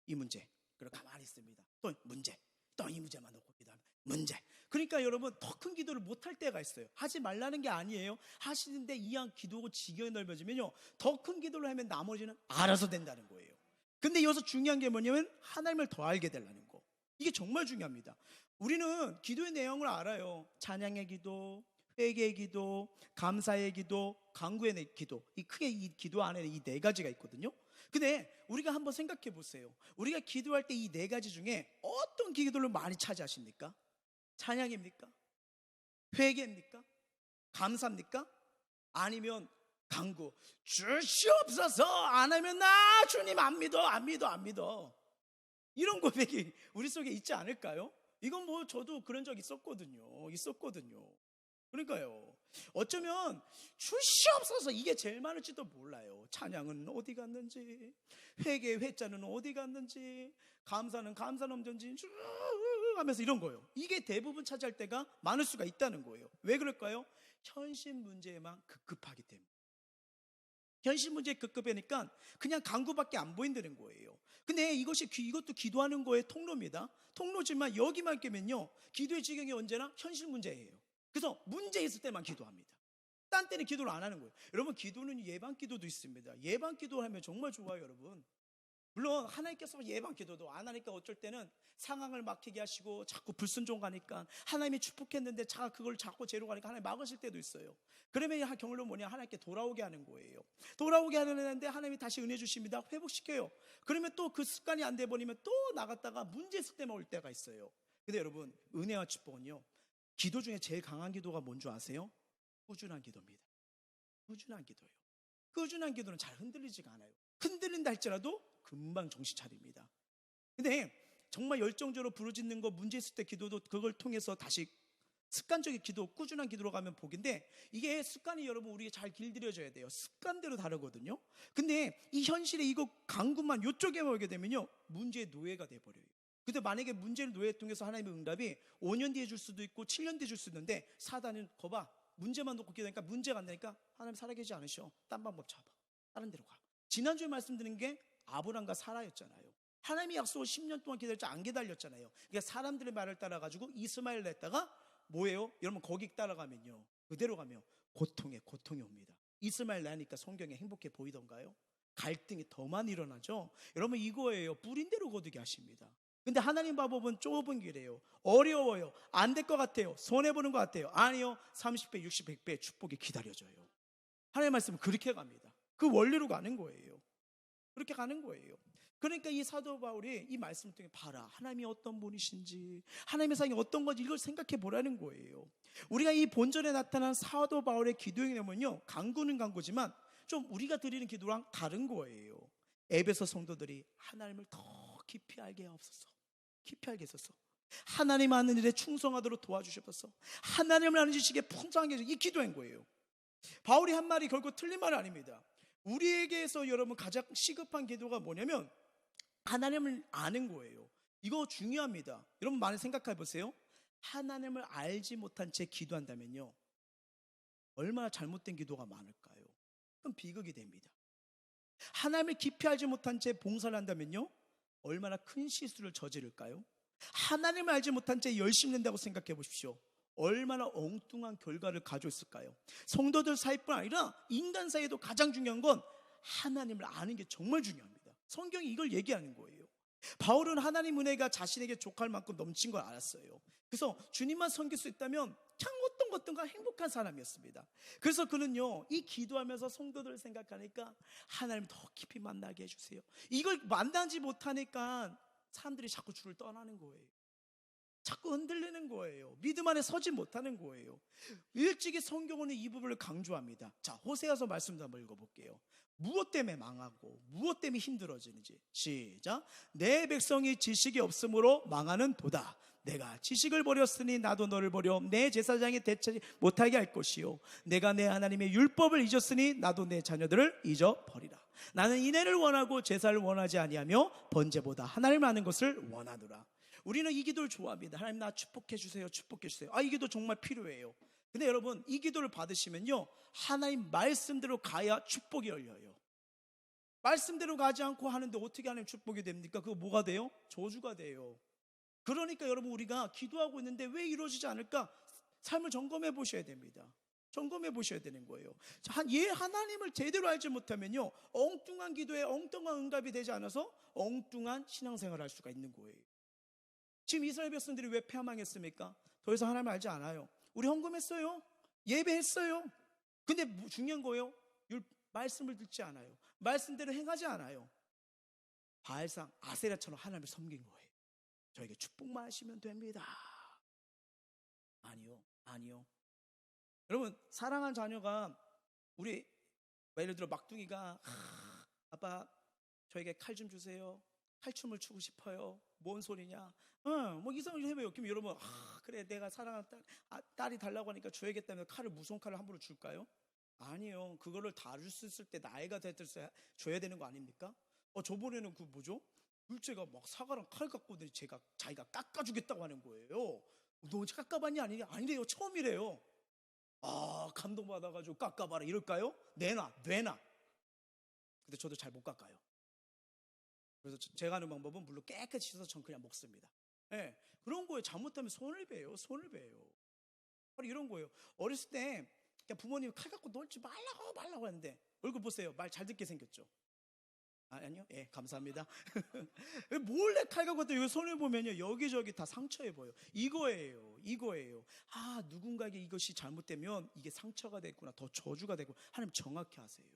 이 문제, 그리고 가만히 있습니다. 또 문제, 또 이 문제만 놓고 기도하면 문제. 그러니까 여러분, 더 큰 기도를 못할 때가 있어요. 하지 말라는 게 아니에요. 하시는데 이왕 기도고 지경이 넓어지면요, 더 큰 기도를 하면 나머지는 알아서 된다는 거예요. 근데 여기서 중요한 게 뭐냐면 하나님을 더 알게 되려는 거. 이게 정말 중요합니다. 우리는 기도의 내용을 알아요. 찬양의 기도, 회개의 기도, 감사의 기도, 간구의 기도. 크게 이 기도 안에는 이 네 가지가 있거든요. 근데 우리가 한번 생각해 보세요. 우리가 기도할 때 이 네 가지 중에 어떤 기도를 많이 차지하십니까? 찬양입니까? 회개입니까? 감사입니까? 아니면 간구, 주시옵소서, 안 하면 나 주님 안 믿어. 이런 고백이 우리 속에 있지 않을까요? 이건 뭐 저도 그런 적 있었거든요. 그러니까요, 어쩌면 주시옵소서 이게 제일 많을지도 몰라요. 찬양은 어디 갔는지, 회개 회자는 어디 갔는지, 감사는 없는지 쭉 하면서 이런 거예요. 이게 대부분 차지할 때가 많을 수가 있다는 거예요. 왜 그럴까요? 현실 문제에만 급급하기 때문에. 현실 문제에 급급하니까 그냥 간구밖에 안 보인다는 거예요. 근데 이것도 기도하는 거의 통로입니다. 통로지만 여기만 깨면요, 기도의 지경이 언제나 현실 문제예요. 그래서 문제 있을 때만 기도합니다. 딴 때는 기도를 안 하는 거예요. 여러분, 기도는 예방 기도도 있습니다. 예방 기도를 하면 정말 좋아요, 여러분. 물론 하나님께서 예방 기도도 안 하니까 어쩔 때는 상황을 막히게 하시고 자꾸 불순종하니까 하나님이 축복했는데 그걸 자꾸 제로가니까 하나님 막으실 때도 있어요. 그러면 경우는 뭐냐? 하나님께 돌아오게 하는 거예요. 돌아오게 하는데 하나님이 다시 은혜 주십니다. 회복시켜요. 그러면 또 그 습관이 안 돼버리면 또 나갔다가 문제 있을 때만 올 때가 있어요. 근데 여러분, 은혜와 축복은요, 기도 중에 제일 강한 기도가 뭔 줄 아세요? 꾸준한 기도입니다. 꾸준한 기도예요. 꾸준한 기도는 잘 흔들리지가 않아요. 흔들린다 할지라도 금방 정신 차립니다. 근데 정말 열정적으로 부르짖는 거, 문제 있을 때 기도도 그걸 통해서 다시 습관적인 기도, 꾸준한 기도로 가면 복인데, 이게 습관이 여러분 우리가 잘 길들여져야 돼요. 습관대로 다르거든요. 근데 이 현실에 이거 강구만 이쪽에 오게 되면요, 문제의 노예가 돼버려요. 근데 만약에 문제를 노예통해서 하나님의 응답이 5년 뒤에 줄 수도 있고 7년 뒤에 줄 수도 있는데 사단은 거봐, 문제만 놓고 기도하니까 문제가 안 되니까 하나님 살아계시지 않으셔. 딴 방법 잡아. 다른 데로 가. 지난주에 말씀드린 게 아브람과 사라였잖아요. 하나님의 약속을 10년 동안 기다렸지 안 기다렸잖아요. 그러니까 사람들의 말을 따라가지고 이스마엘을 냈다가 뭐예요? 여러분 거기 따라가면요, 그대로 가면 고통이 옵니다. 이스마엘 낳으니까 성경에 행복해 보이던가요? 갈등이 더 많이 일어나죠. 여러분 이거예요. 뿌린 대로 거두게 하십니다. 근데 하나님 방법은 좁은 길이에요. 어려워요. 안 될 것 같아요. 손해보는 것 같아요. 아니요, 30배, 60, 100배의 축복이 기다려져요. 하나님의 말씀은 그렇게 갑니다. 그 원리로 가는 거예요. 그렇게 가는 거예요. 그러니까 이 사도 바울이 이 말씀을 통해 봐라, 하나님이 어떤 분이신지, 하나님의 사랑이 어떤 건지 이걸 생각해 보라는 거예요. 우리가 이 본전에 나타난 사도 바울의 기도에 보면요, 간구는 간구지만 좀 우리가 드리는 기도랑 다른 거예요. 에베소 성도들이 하나님을 더 깊이 알게 하옵소서. 깊이 알게 해서 하나님 아는 일에 충성하도록 도와주셔서 하나님을 아는 지식에 풍성하게 해서 이 기도한 거예요. 바울이 한 말이 결코 틀린 말은 아닙니다. 우리에게서 여러분 가장 시급한 기도가 뭐냐면 하나님을 아는 거예요. 이거 중요합니다. 여러분 많이 생각해 보세요. 하나님을 알지 못한 채 기도한다면요, 얼마나 잘못된 기도가 많을까요? 그럼 비극이 됩니다. 하나님을 깊이 알지 못한 채 봉사를 한다면요, 얼마나 큰 실수를 저지를까요? 하나님을 알지 못한 채 열심히 낸다고 생각해 보십시오. 얼마나 엉뚱한 결과를 가져올까요? 성도들 사이뿐 아니라 인간 사이에도 가장 중요한 건 하나님을 아는 게 정말 중요합니다. 성경이 이걸 얘기하는 거예요. 바울은 하나님 은혜가 자신에게 족할 만큼 넘친 걸 알았어요. 그래서 주님만 섬길 수 있다면 참 어떤 것든가 행복한 사람이었습니다. 그래서 그는요, 이 기도하면서 성도들을 생각하니까 하나님 더 깊이 만나게 해주세요. 이걸 만나지 못하니까 사람들이 자꾸 주를 떠나는 거예요. 자꾸 흔들리는 거예요. 믿음 안에 서지 못하는 거예요. 일찍이 성경은 이 부분을 강조합니다. 자, 호세아서 말씀도 한번 읽어볼게요. 무엇 때문에 망하고 무엇 때문에 힘들어지는지. 시작. 내 백성이 지식이 없으므로 망하는 도다. 내가 지식을 버렸으니 나도 너를 버려 내 제사장이 대체지 못하게 할 것이요, 내가 내 하나님의 율법을 잊었으니 나도 내 자녀들을 잊어버리라. 나는 인애를 원하고 제사를 원하지 아니하며 번제보다 하나님을 아는 것을 원하노라. 우리는 이 기도를 좋아합니다. 하나님 나 축복해 주세요. 축복해 주세요. 이 기도 정말 필요해요. 근데 여러분 이 기도를 받으시면요, 하나님 말씀대로 가야 축복이 열려요. 말씀대로 가지 않고 하는데 어떻게 하나님 축복이 됩니까? 그거 뭐가 돼요? 저주가 돼요. 그러니까 여러분 우리가 기도하고 있는데 왜 이루어지지 않을까? 삶을 점검해 보셔야 됩니다. 점검해 보셔야 되는 거예요. 하나님을 제대로 알지 못하면요, 엉뚱한 기도에 엉뚱한 응답이 되지 않아서 엉뚱한 신앙생활을 할 수가 있는 거예요. 지금 이스라엘 백성들이 왜 패망했습니까? 더 이상 하나님을 알지 않아요. 우리 헌금했어요. 예배했어요. 근데 중요한 거예요, 말씀을 듣지 않아요. 말씀대로 행하지 않아요. 바알상 아세라처럼 하나님을 섬긴 거예요. 저에게 축복만 하시면 됩니다. 아니요. 여러분 사랑한 자녀가 우리 예를 들어 막둥이가 아빠 저에게 칼 좀 주세요. 칼춤을 추고 싶어요. 뭔 소리냐? 뭐 이상을 해봐요. 그럼 여러분 그래 내가 사랑하는 딸이 달라고 하니까 줘야겠다면 칼을 무서운 칼을 함부로 줄까요? 아니요. 그거를 다룰 수 있을 때 나이가 됐을 때 줘야 되는 거 아닙니까? 저번에는 그 뭐죠? 둘째가 막 사과랑 칼 갖고 오더니 자기가 깎아주겠다고 하는 거예요. 너 깎아봤냐? 아니래요. 처음이래요. 감동받아가지고 깎아봐라 이럴까요? 내놔. 근데 저도 잘 못 깎아요. 그래서 제가 하는 방법은 물로 깨끗이 씻어서 전 그냥 먹습니다. 네, 그런 거예요. 잘못하면 손을 베요. 바로 이런 거예요. 어렸을 때 부모님이 칼 갖고 놀지 말라고 하는데 얼굴 보세요. 말 잘 듣게 생겼죠? 아니요? 예, 감사합니다. 몰래 칼 갖고 또 손을 보면요, 여기저기 다 상처해 보여요. 이거예요. 누군가에게 이것이 잘못되면 이게 상처가 됐구나, 더 저주가 되고, 하나님 정확히 하세요.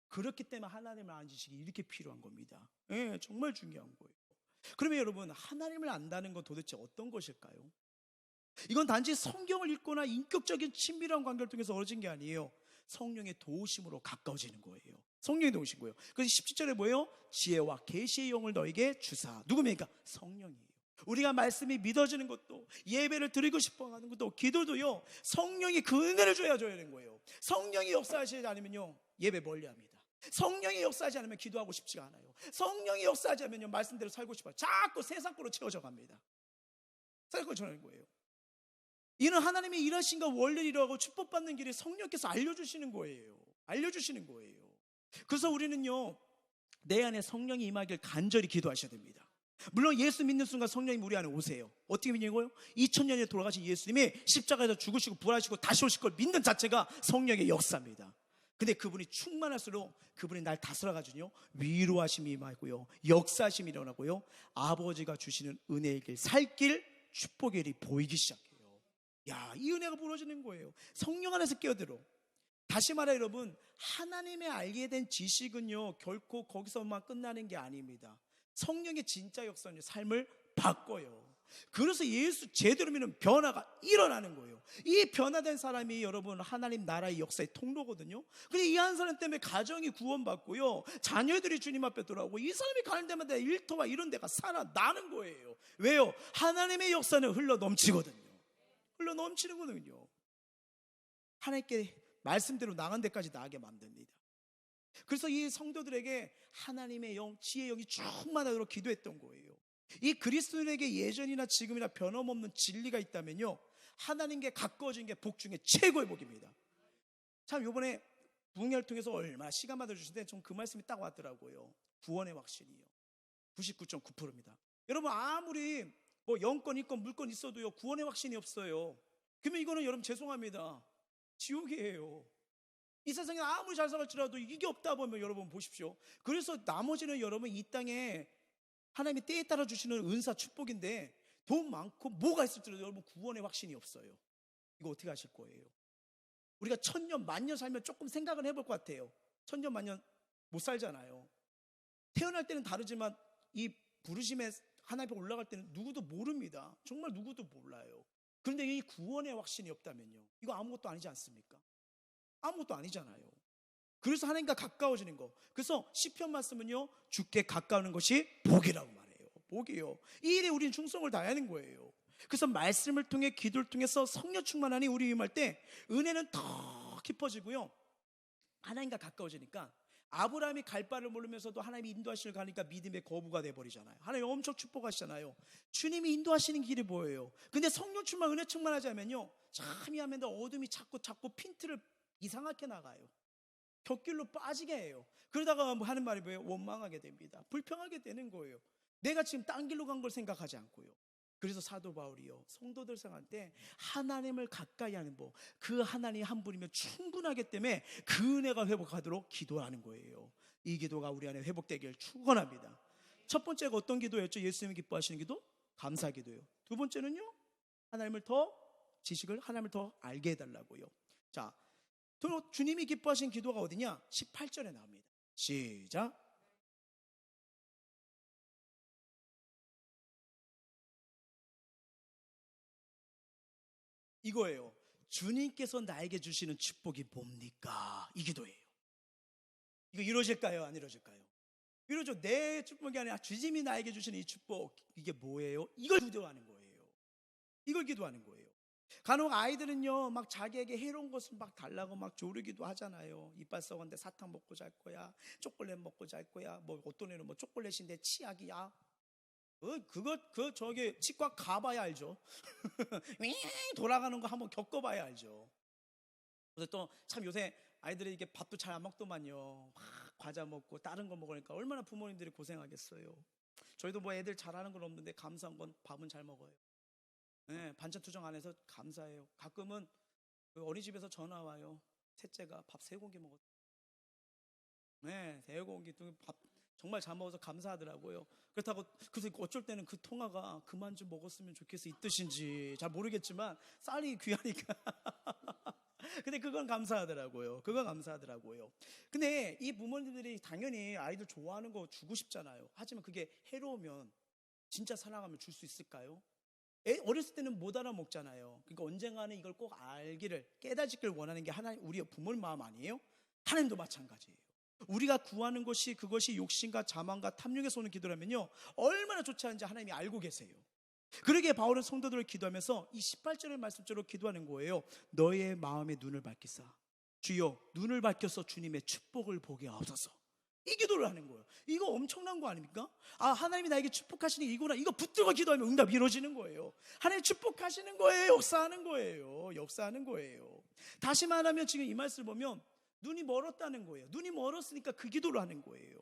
그렇기 때문에 하나님을 아는 지식이 이렇게 필요한 겁니다. 예, 정말 중요한 거예요. 그러면 여러분 하나님을 안다는 건 도대체 어떤 것일까요? 이건 단지 성경을 읽거나 인격적인 친밀한 관계를 통해서 얻어진 게 아니에요. 성령의 도우심으로 가까워지는 거예요. 성령이 도우신 거예요. 그래서 17절에 뭐예요? 지혜와 계시의 영을 너에게 주사. 누굽니까? 성령이에요. 우리가 말씀이 믿어지는 것도, 예배를 드리고 싶어 하는 것도, 기도도요, 성령이 그 은혜를 줘야 되는 거예요. 성령이 역사하시지 않으면요, 예배 멀리 합니다. 성령이 역사하지 않으면 기도하고 싶지가 않아요. 성령이 역사하지 않으면 말씀대로 살고 싶어요. 자꾸 세상 거로 채워져 갑니다. 세상 거로 전하는 거예요. 이는 하나님의 일하신가 원리를 이루고 축복받는 길을 성령께서 알려주시는 거예요. 알려주시는 거예요. 그래서 우리는요, 내 안에 성령이 임하길 간절히 기도하셔야 됩니다. 물론 예수 믿는 순간 성령님 우리 안에 오세요. 어떻게 믿냐고요? 2000년에 돌아가신 예수님이 십자가에서 죽으시고 부활하시고 다시 오실 걸 믿는 자체가 성령의 역사입니다. 근데 그분이 충만할수록 그분이 날 다스려가지고요, 위로하심이 임하고요, 역사하심이 일어나고요, 아버지가 주시는 은혜의 길, 살 길, 축복의 길이 보이기 시작해요. 야, 이 은혜가 부러지는 거예요. 성령 안에서 끼어들어. 다시 말해 여러분, 하나님의 알게 된 지식은요, 결코 거기서만 끝나는 게 아닙니다. 성령의 진짜 역사는 삶을 바꿔요. 그래서 예수 제대로 믿는 변화가 일어나는 거예요. 이 변화된 사람이 여러분 하나님 나라의 역사의 통로거든요. 근데 이 한 사람 때문에 가정이 구원받고요, 자녀들이 주님 앞에 돌아오고, 이 사람이 가는 데마다 일터와 이런 데가 살아나는 거예요. 왜요? 하나님의 역사는 흘러 넘치거든요. 흘러 넘치는 거든요. 하나님께 말씀대로 나간 데까지 나가게 만듭니다. 그래서 이 성도들에게 하나님의 영, 지혜의 영이 충만하도록 기도했던 거예요. 이 그리스도인에게 예전이나 지금이나 변함없는 진리가 있다면요, 하나님께 가까워진 게 복 중에 최고의 복입니다. 참 요번에 부흥회를 통해서 얼마나 시간 받아주시는데 좀 그 말씀이 딱 왔더라고요. 구원의 확신이요, 99.9%입니다. 여러분 아무리 뭐 영권 있건 물건 있어도요, 구원의 확신이 없어요. 그러면 이거는 여러분 죄송합니다, 지옥이에요. 이 세상에 아무리 잘 살았지라도 이게 없다 보면 여러분 보십시오. 그래서 나머지는 여러분 이 땅에 하나님이 때에 따라 주시는 은사 축복인데, 돈 많고 뭐가 있을지라도 여러분 구원의 확신이 없어요. 이거 어떻게 하실 거예요? 우리가 1000년 만년 살면 조금 생각은 해볼 것 같아요. 1000년 만년 못 살잖아요. 태어날 때는 다르지만 이 부르심에 하나님 앞에 올라갈 때는 누구도 모릅니다. 정말 누구도 몰라요. 그런데 이 구원의 확신이 없다면요, 이거 아무것도 아니지 않습니까? 아무것도 아니잖아요. 그래서 하나님과 가까워지는 거. 그래서 시편 말씀은요, 주께 가까우는 것이 복이라고 말해요. 복이요. 이 일에 우리는 충성을 다해야 하는 거예요. 그래서 말씀을 통해, 기도를 통해서 성령 충만하니 우리 임할 때 은혜는 더 깊어지고요, 하나님과 가까워지니까 아브라함이 갈 바를 모르면서도 하나님이 인도하시는 가니까 믿음의 거부가 돼버리잖아요. 하나님 엄청 축복하시잖아요. 주님이 인도하시는 길이 뭐예요? 근데 성령 충만, 은혜 충만하자면요, 참 이하면 어둠이 자꾸 핀트를 이상하게 나가요. 곁길로 빠지게 해요. 그러다가 하는 말이 뭐예요? 원망하게 됩니다. 불평하게 되는 거예요. 내가 지금 딴 길로 간 걸 생각하지 않고요. 그래서 사도 바울이요, 성도들 생활 때 하나님을 가까이 하는 법, 그 하나님 한 분이면 충분하기 때문에 그 은혜가 회복하도록 기도하는 거예요. 이 기도가 우리 안에 회복되길 축원합니다. 첫 번째가 어떤 기도였죠? 예수님이 기뻐하시는 기도? 감사 기도예요. 두 번째는요, 하나님을 더 지식을, 하나님을 더 알게 해달라고요. 자, 주님이 기뻐하신 기도가 어디냐? 18절에 나옵니다. 시작. 이거예요. 주님께서 나에게 주시는 축복이 뭡니까? 이 기도예요. 이거 이루어질까요? 안 이루어질까요? 이루어져. 내 축복이 아니라 주님이 나에게 주시는 이 축복, 이게 뭐예요? 이걸 기도하는 거예요. 이걸 기도하는 거예요. 간혹 아이들은요, 막 자기에게 해로운 것을 막 달라고 막 조르기도 하잖아요. 이빨 썩었는데 사탕 먹고 잘 거야, 초콜릿 먹고 잘 거야, 뭐 어떤 애는 뭐 초콜릿인데 치약이야. 저기 치과 가봐야 알죠. 돌아가는 거 한번 겪어봐야 알죠. 그래서 또 참 요새 아이들이 이게 밥도 잘 안 먹더만요. 막 과자 먹고 다른 거 먹으니까 얼마나 부모님들이 고생하겠어요. 저희도 뭐 애들 잘하는 건 없는데 감사한 건 밥은 잘 먹어요. 네, 반찬 투정 안 해서 감사해요. 가끔은 어린이집에서 전화 와요. 셋째가 밥 3공기 먹었어요. 네, 3공기 밥 정말 잘 먹어서 감사하더라고요. 그래서 어쩔 때는 그 통화가 그만 좀 먹었으면 좋겠어, 이 뜻인지 잘 모르겠지만 쌀이 귀하니까. 근데 그건 감사하더라고요. 근데 이 부모님들이 당연히 아이들 좋아하는 거 주고 싶잖아요. 하지만 그게 해로우면, 진짜 사랑하면 줄 수 있을까요? 어렸을 때는 못 알아먹잖아요. 그러니까 언젠가는 이걸 꼭 알기를, 깨닫기를 원하는 게 하나님, 우리 부모님 마음 아니에요? 하나님도 마찬가지예요. 우리가 구하는 것이, 그것이 욕심과 자만과 탐욕에서 오는 기도라면요, 얼마나 좋지 않은지 하나님이 알고 계세요. 그러기에 바울은 성도들을 기도하면서 이 18절의 말씀대로 기도하는 거예요. 너의 마음의 눈을 밝히사, 주여 눈을 밝혀서 주님의 축복을 보게 하옵소서. 이 기도를 하는 거예요. 이거 엄청난 거 아닙니까? 아, 하나님이 나에게 축복하시는 게 이구나. 이거 붙들고 기도하면 응답이 이루어지는 거예요. 하나님 축복하시는 거예요. 역사하는 거예요. 역사하는 거예요. 다시 말하면 지금 이 말씀을 보면 눈이 멀었다는 거예요. 눈이 멀었으니까 그 기도를 하는 거예요.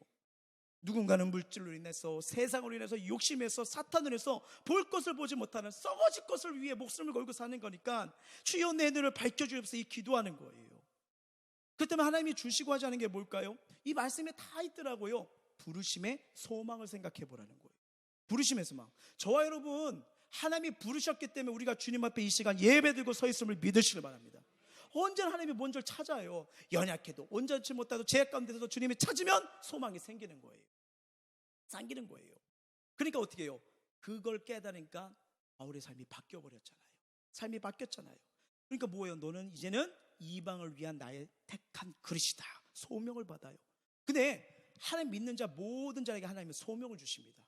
누군가는 물질로 인해서, 세상으로 인해서, 욕심에서, 사탄으로 해서 볼 것을 보지 못하는 썩어질 것을 위해 목숨을 걸고 사는 거니까 주여 내 눈을 밝혀주옵소서, 이 기도하는 거예요. 그 때문에 하나님이 주시고 하자는 게 뭘까요? 이 말씀에 다 있더라고요. 부르심의 소망을 생각해 보라는 거예요. 부르심의 소망. 저와 여러분, 하나님이 부르셨기 때문에 우리가 주님 앞에 이 시간 예배 드리고 서 있음을 믿으시길 바랍니다. 언제나 하나님이 먼저 찾아요. 연약해도, 온전치 못해도, 죄악 가운데서도 주님이 찾으면 소망이 생기는 거예요. 생기는 거예요. 그러니까 어떻게 해요? 그걸 깨달으니까 바울의 삶이 바뀌어버렸잖아요. 삶이 바뀌었잖아요. 그러니까 뭐예요? 너는 이제는 이방을 위한 나의 택한 그릇이다. 소명을 받아요. 근데 하나님 믿는 자 모든 자에게 하나님은 소명을 주십니다.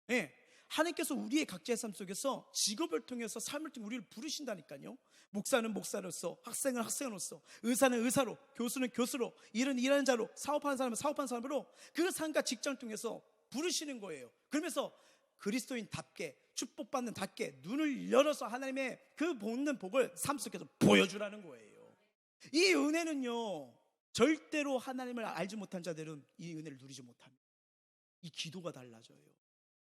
네. 하나님께서 우리의 각자의 삶 속에서 직업을 통해서, 삶을 통해 우리를 부르신다니까요. 목사는 목사로서, 학생은 학생으로서, 의사는 의사로, 교수는 교수로, 일은 일하는 자로, 사업하는 사람은 사업하는 사람으로 그 삶과 직장을 통해서 부르시는 거예요. 그러면서 그리스도인답게, 축복받는 답게 눈을 열어서 하나님의 그 보는 복을 삶 속에서 보여주라는 거예요. 이 은혜는요, 절대로 하나님을 알지 못한 자들은 이 은혜를 누리지 못합니다. 이 기도가 달라져요.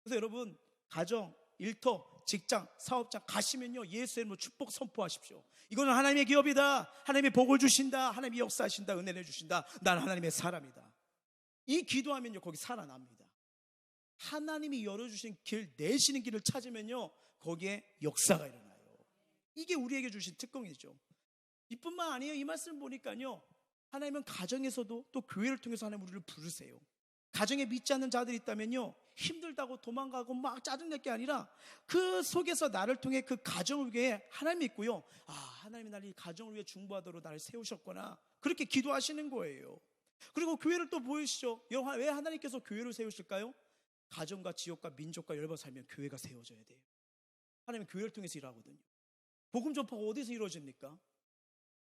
그래서 여러분, 가정, 일터, 직장, 사업장 가시면요, 예수의 이름으로 축복 선포하십시오. 이거는 하나님의 기업이다. 하나님의 복을 주신다. 하나님이 역사하신다. 은혜를 주신다. 난 하나님의 사람이다. 이 기도하면요, 거기 살아납니다. 하나님이 열어주신 길, 내시는 길을 찾으면요, 거기에 역사가 일어나요. 이게 우리에게 주신 특권이죠. 이뿐만 아니에요. 이 말씀 보니까요, 하나님은 가정에서도 또 교회를 통해서 하나님 우리를 부르세요. 가정에 믿지 않는 자들이 있다면요, 힘들다고 도망가고 막 짜증낼 게 아니라 그 속에서 나를 통해 그 가정을 위해 하나님이 있고요, 아, 하나님이 나를 이 가정을 위해 중보하도록 나를 세우셨구나, 그렇게 기도하시는 거예요. 그리고 교회를 또 보이시죠. 왜 하나님께서 교회를 세우실까요? 가정과 지역과 민족과 열방 살면 교회가 세워져야 돼요. 하나님은 교회를 통해서 일하거든요. 복음 전파가 어디서 이루어집니까?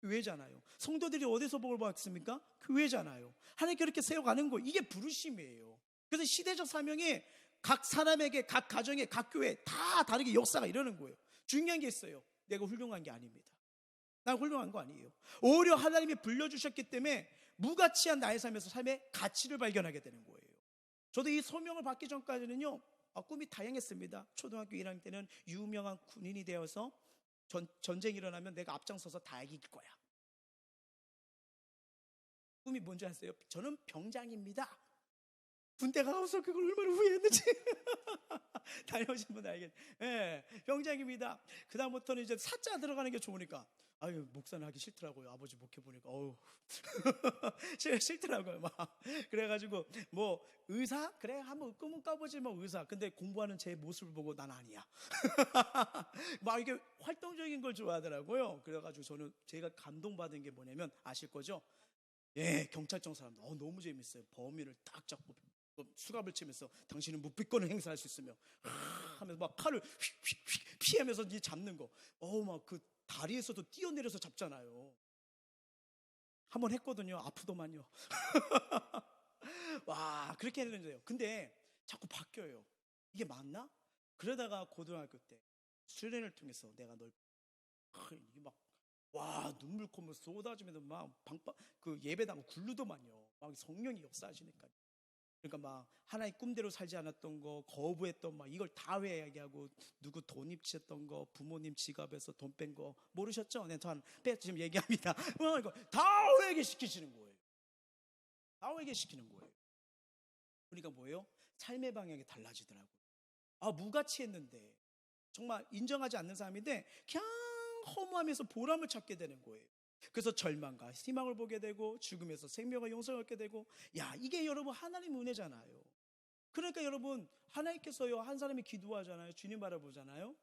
교회잖아요. 성도들이 어디서 복을 받습니까? 교회잖아요. 하나님께 그렇게 세워가는 거, 이게 부르심이에요. 그래서 시대적 사명이 각 사람에게, 각 가정에, 각 교회에 다 다르게 역사가 이러는 거예요. 중요한 게 있어요. 내가 훌륭한 게 아닙니다. 난 훌륭한 거 아니에요. 오히려 하나님이 불러주셨기 때문에 무가치한 나의 삶에서 삶의 가치를 발견하게 되는 거예요. 저도 이 소명을 받기 전까지는요, 꿈이 다양했습니다. 초등학교 1학년 때는 유명한 군인이 되어서 전쟁이 일어나면 내가 앞장서서 다 이길 거야. 꿈이 뭔지 아세요? 저는 병장입니다. 군대 가서 그걸 얼마나 후회했는지 다녀오신 분들 알겠네. 네, 병장입니다. 그 다음부터는 이제 사자 들어가는 게 좋으니까, 아유, 목사는 하기 싫더라고요. 아버지 목회 보니까 어우 싫더라고요. 막 그래가지고 뭐 의사? 그래, 한번 꿈은 까보지 뭐 의사. 근데 공부하는 제 모습을 보고 난 아니야. 막 이게 활동적인 걸 좋아하더라고요. 그래가지고 저는 제가 감동받은 게 뭐냐면, 아실 거죠? 예, 경찰청 사람들 너무 재밌어요. 범인을 딱 잡고 수갑을 치면서 당신은 묵비권을 행사할 수 있으며 하면서 막 칼을 휙휙휙 피하면서 이제 잡는 거. 막 그 다리에서도 뛰어내려서 잡잖아요. 한번 했거든요. 아프더만요. 와, 그렇게 했는데요. 근데 자꾸 바뀌어요. 이게 맞나? 그러다가 고등학교 때 수련을 통해서 내가 널 이게 막, 와, 눈물 콧물 쏟아지면서 막 그 예배당 굴르더만요. 막 성령이 역사하시니까. 그러니까 막 하나의 꿈대로 살지 않았던 거, 거부했던 막 이걸 다 회개하고, 누구 돈 입치했던 거, 부모님 지갑에서 돈 뺀 거 모르셨죠? 네, 저 지금 얘기합니다. 이거 다 회개시키시는 거예요. 다 회개시키는 거예요. 그러니까 뭐예요? 삶의 방향이 달라지더라고요. 무가치했는데, 정말 인정하지 않는 사람인데 그냥 허무하면서 보람을 찾게 되는 거예요. 그래서 절망과 희망을 보게 되고, 죽음에서 생명과 영생을 얻게 되고, 야, 이게 여러분 하나님 은혜잖아요. 그러니까 여러분, 하나님께서요, 한 사람이 기도하잖아요. 주님 바라보잖아요.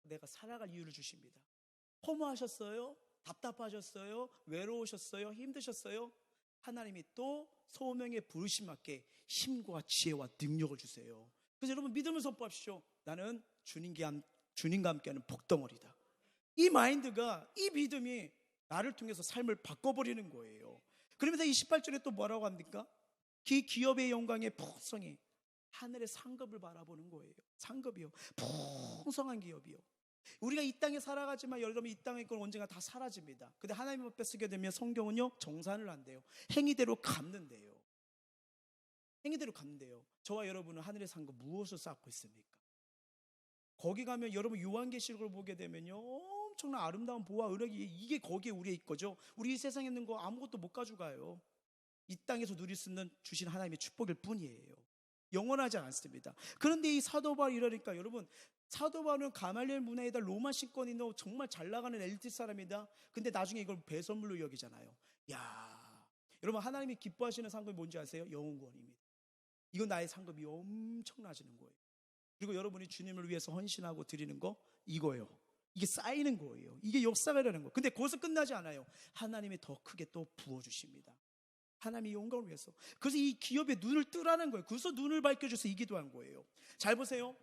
내가 살아갈 이유를 주십니다. 허무하셨어요? 답답하셨어요? 외로우셨어요? 힘드셨어요? 하나님이 또 소명의 부르심 맞게 힘과 지혜와 능력을 주세요. 그래서 여러분, 믿음을 선포하십시오. 나는 주님과 함께하는 복덩어리다. 이 마인드가, 이 믿음이 나를 통해서 삶을 바꿔버리는 거예요. 그러면서 28절에 또 뭐라고 합니까? 그 기업의 영광의 풍성이 하늘의 상급을 바라보는 거예요. 상급이요. 풍성한 기업이요. 우리가 이 땅에 살아가지만 여러분 이 땅의 건 언젠가 다 사라집니다. 근데 하나님 앞에 쓰게 되면 성경은요 정산을 한대요. 행위대로 갚는데요. 행위대로 갚는데요. 저와 여러분은 하늘의 상급 무엇을 쌓고 있습니까? 거기 가면 여러분 요한계시록을 보게 되면요 엄청난 아름다운 보화 은혜가 이게 거기에 우리의 거죠. 우리 이 세상에 있는 거 아무것도 못 가져가요. 이 땅에서 누릴 수 있는 주신 하나님의 축복일 뿐이에요. 영원하지 않습니다. 그런데 이 사도 바울이 이러니까 여러분 사도 바울은 가말리엘 문화에다 로마 신권이너 정말 잘 나가는 엘리트 사람이다. 근데 나중에 이걸 배설물로 여기잖아요. 야, 여러분 하나님이 기뻐하시는 상급이 뭔지 아세요? 영혼 구원입니다. 이건 나의 상급이 엄청나지는 거예요. 그리고 여러분이 주님을 위해서 헌신하고 드리는 거 이거예요. 이게 쌓이는 거예요. 이게 역사가 일어나는 거예요. 근데 거기서 끝나지 않아요. 하나님이 더 크게 또 부어주십니다. 하나님의 영광을 위해서. 그래서 이 기업의 눈을 뜨라는 거예요. 그래서 눈을 밝혀줘서 이 기도한 거예요. 잘 보세요.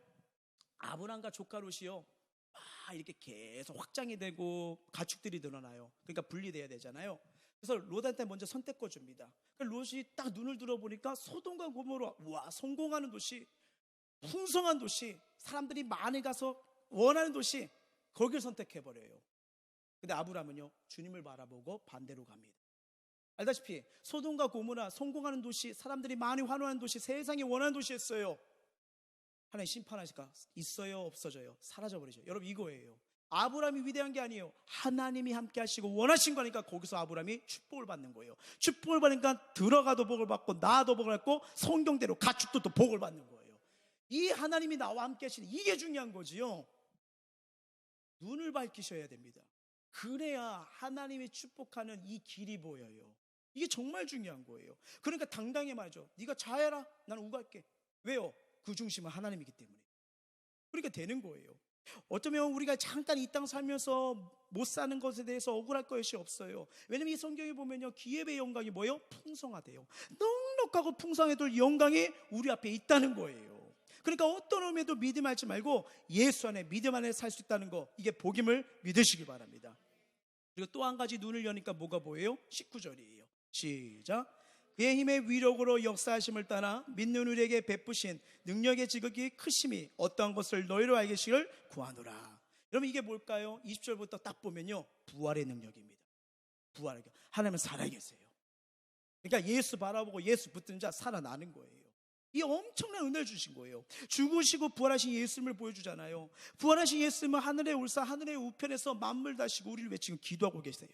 아브람과 조카 롯이요 이렇게 계속 확장이 되고 가축들이 늘어나요. 그러니까 분리돼야 되잖아요. 그래서 롯한테 먼저 선택권 줍니다. 그러니까 롯이 딱 눈을 들어보니까 소돔과 고모라, 와 성공하는 도시, 풍성한 도시, 사람들이 많이 가서 원하는 도시, 거기를 선택해버려요. 근데 아브람은요 주님을 바라보고 반대로 갑니다. 알다시피 소돔과 고모라 성공하는 도시, 사람들이 많이 환호하는 도시, 세상이 원하는 도시였어요. 하나님 심판하실까? 있어요 없어져요? 사라져버리죠. 여러분 이거예요. 아브람이 위대한 게 아니에요. 하나님이 함께 하시고 원하신 거니까 거기서 아브람이 축복을 받는 거예요. 축복을 받으니까 들어가도 복을 받고 나도 복을 받고 성경대로 가축도 또 복을 받는 거예요. 이 하나님이 나와 함께 하시는 이게 중요한 거지요. 눈을 밝히셔야 됩니다. 그래야 하나님이 축복하는 이 길이 보여요. 이게 정말 중요한 거예요. 그러니까 당당히 말하죠. 네가 자해라, 나는 우갈게. 왜요? 그 중심은 하나님이기 때문에. 그러니까 되는 거예요. 어쩌면 우리가 잠깐 이 땅 살면서 못 사는 것에 대해서 억울할 것이 없어요. 왜냐면 이 성경에 보면요 기업의 영광이 뭐예요? 풍성하대요. 넉넉하고 풍성해도 영광이 우리 앞에 있다는 거예요. 그러니까 어떤 의미에도 믿음하지 말고 예수 안에 믿음 안에 살 수 있다는 거, 이게 복임을 믿으시기 바랍니다. 그리고 또 한 가지 눈을 여니까 뭐가 보여요? 19절이에요 시작. 그의 힘의 위력으로 역사하심을 따라 믿는 우리에게 베푸신 능력의 지극히 크심이 어떠한 것을 너희로 알겠기를 구하노라. 여러분 이게 뭘까요? 20절부터 딱 보면요 부활의 능력입니다. 부활의 능력. 하나님은 살아계세요. 그러니까 예수 바라보고 예수 붙든 자 살아나는 거예요. 이 엄청난 은혜를 주신 거예요. 죽으시고 부활하신 예수님을 보여주잖아요. 부활하신 예수님은 하늘의 울사 하늘의 우편에서 만물 다시고 우리를 외치고 기도하고 계세요.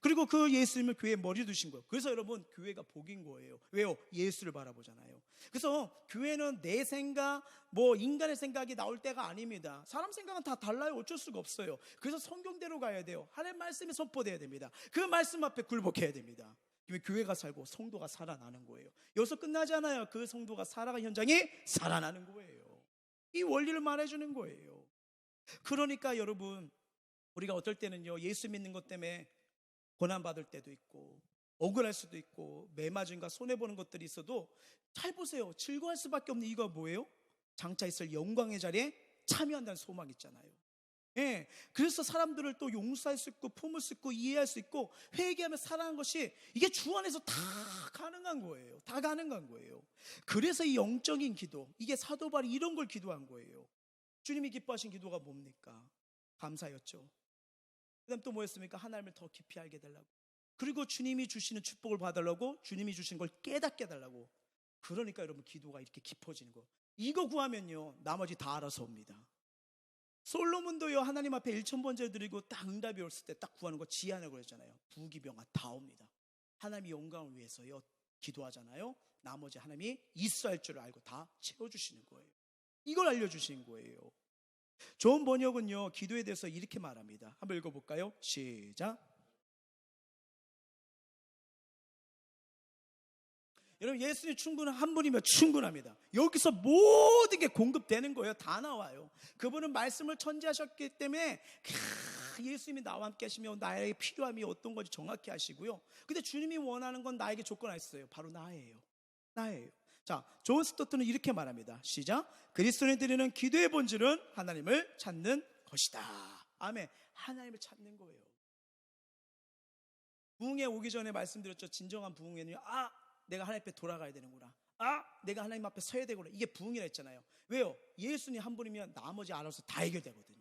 그리고 그 예수님을 교회에 머리 두신 거예요. 그래서 여러분 교회가 복인 거예요. 왜요? 예수를 바라보잖아요. 그래서 교회는 내 생각, 인간의 생각이 나올 때가 아닙니다. 사람 생각은 다 달라요. 어쩔 수가 없어요. 그래서 성경대로 가야 돼요. 하나님의 말씀이 선포돼야 됩니다. 그 말씀 앞에 굴복해야 됩니다. 그러면 교회가 살고 성도가 살아나는 거예요. 여기서 끝나지 않아요. 그 성도가 살아간 현장이 살아나는 거예요. 이 원리를 말해주는 거예요. 그러니까 여러분 우리가 어떨 때는요 예수 믿는 것 때문에 고난받을 때도 있고 억울할 수도 있고 매맞음과 손해보는 것들이 있어도 잘 보세요. 즐거워할 수밖에 없는 이유가 뭐예요? 장차 있을 영광의 자리에 참여한다는 소망이 있잖아요. 예, 그래서 사람들을 또 용서할 수 있고 품을 수 있고 이해할 수 있고 회개하며 살아가는 것이 이게 주 안에서 다 가능한 거예요. 다 가능한 거예요. 그래서 이 영적인 기도, 이게 사도 바울이 이런 걸 기도한 거예요. 주님이 기뻐하신 기도가 뭡니까? 감사였죠. 그 다음 또 뭐였습니까? 하나님을 더 깊이 알게 해달라고. 그리고 주님이 주시는 축복을 받으려고, 주님이 주신 걸 깨닫게 해달라고. 그러니까 여러분 기도가 이렇게 깊어지는 거. 이거 구하면요 나머지 다 알아서 옵니다. 솔로몬도요 하나님 앞에 1000번째 드리고 딱 응답이 올 때 딱 구하는 거 지하라고 그랬잖아요. 부귀병화 다 옵니다. 하나님의 영광을 위해서요 기도하잖아요. 나머지 하나님이 있어야 할 줄 알고 다 채워주시는 거예요. 이걸 알려주신 거예요. 좋은 번역은요 기도에 대해서 이렇게 말합니다. 한번 읽어볼까요? 시작. 여러분 예수님 충분한 한 분이면 충분합니다. 여기서 모든 게 공급되는 거예요. 다 나와요. 그분은 말씀을 천지하셨기 때문에 예수님이 나와 함께 하시며 나에게 필요함이 어떤 건지 정확히 하시고요. 근데 주님이 원하는 건 나에게 조건 있어요. 바로 나예요. 자, 존 스토트는 이렇게 말합니다. 시작. 그리스도인이 드리는 기도의 본질은 하나님을 찾는 것이다. 아멘. 하나님을 찾는 거예요. 부흥회 오기 전에 말씀드렸죠. 진정한 부흥회는요, 내가 하나님 앞에 돌아가야 되는구나, 내가 하나님 앞에 서야 되구나, 이게 부흥이라 했잖아요. 왜요? 예수님 한 분이면 나머지 알아서 다 해결되거든요.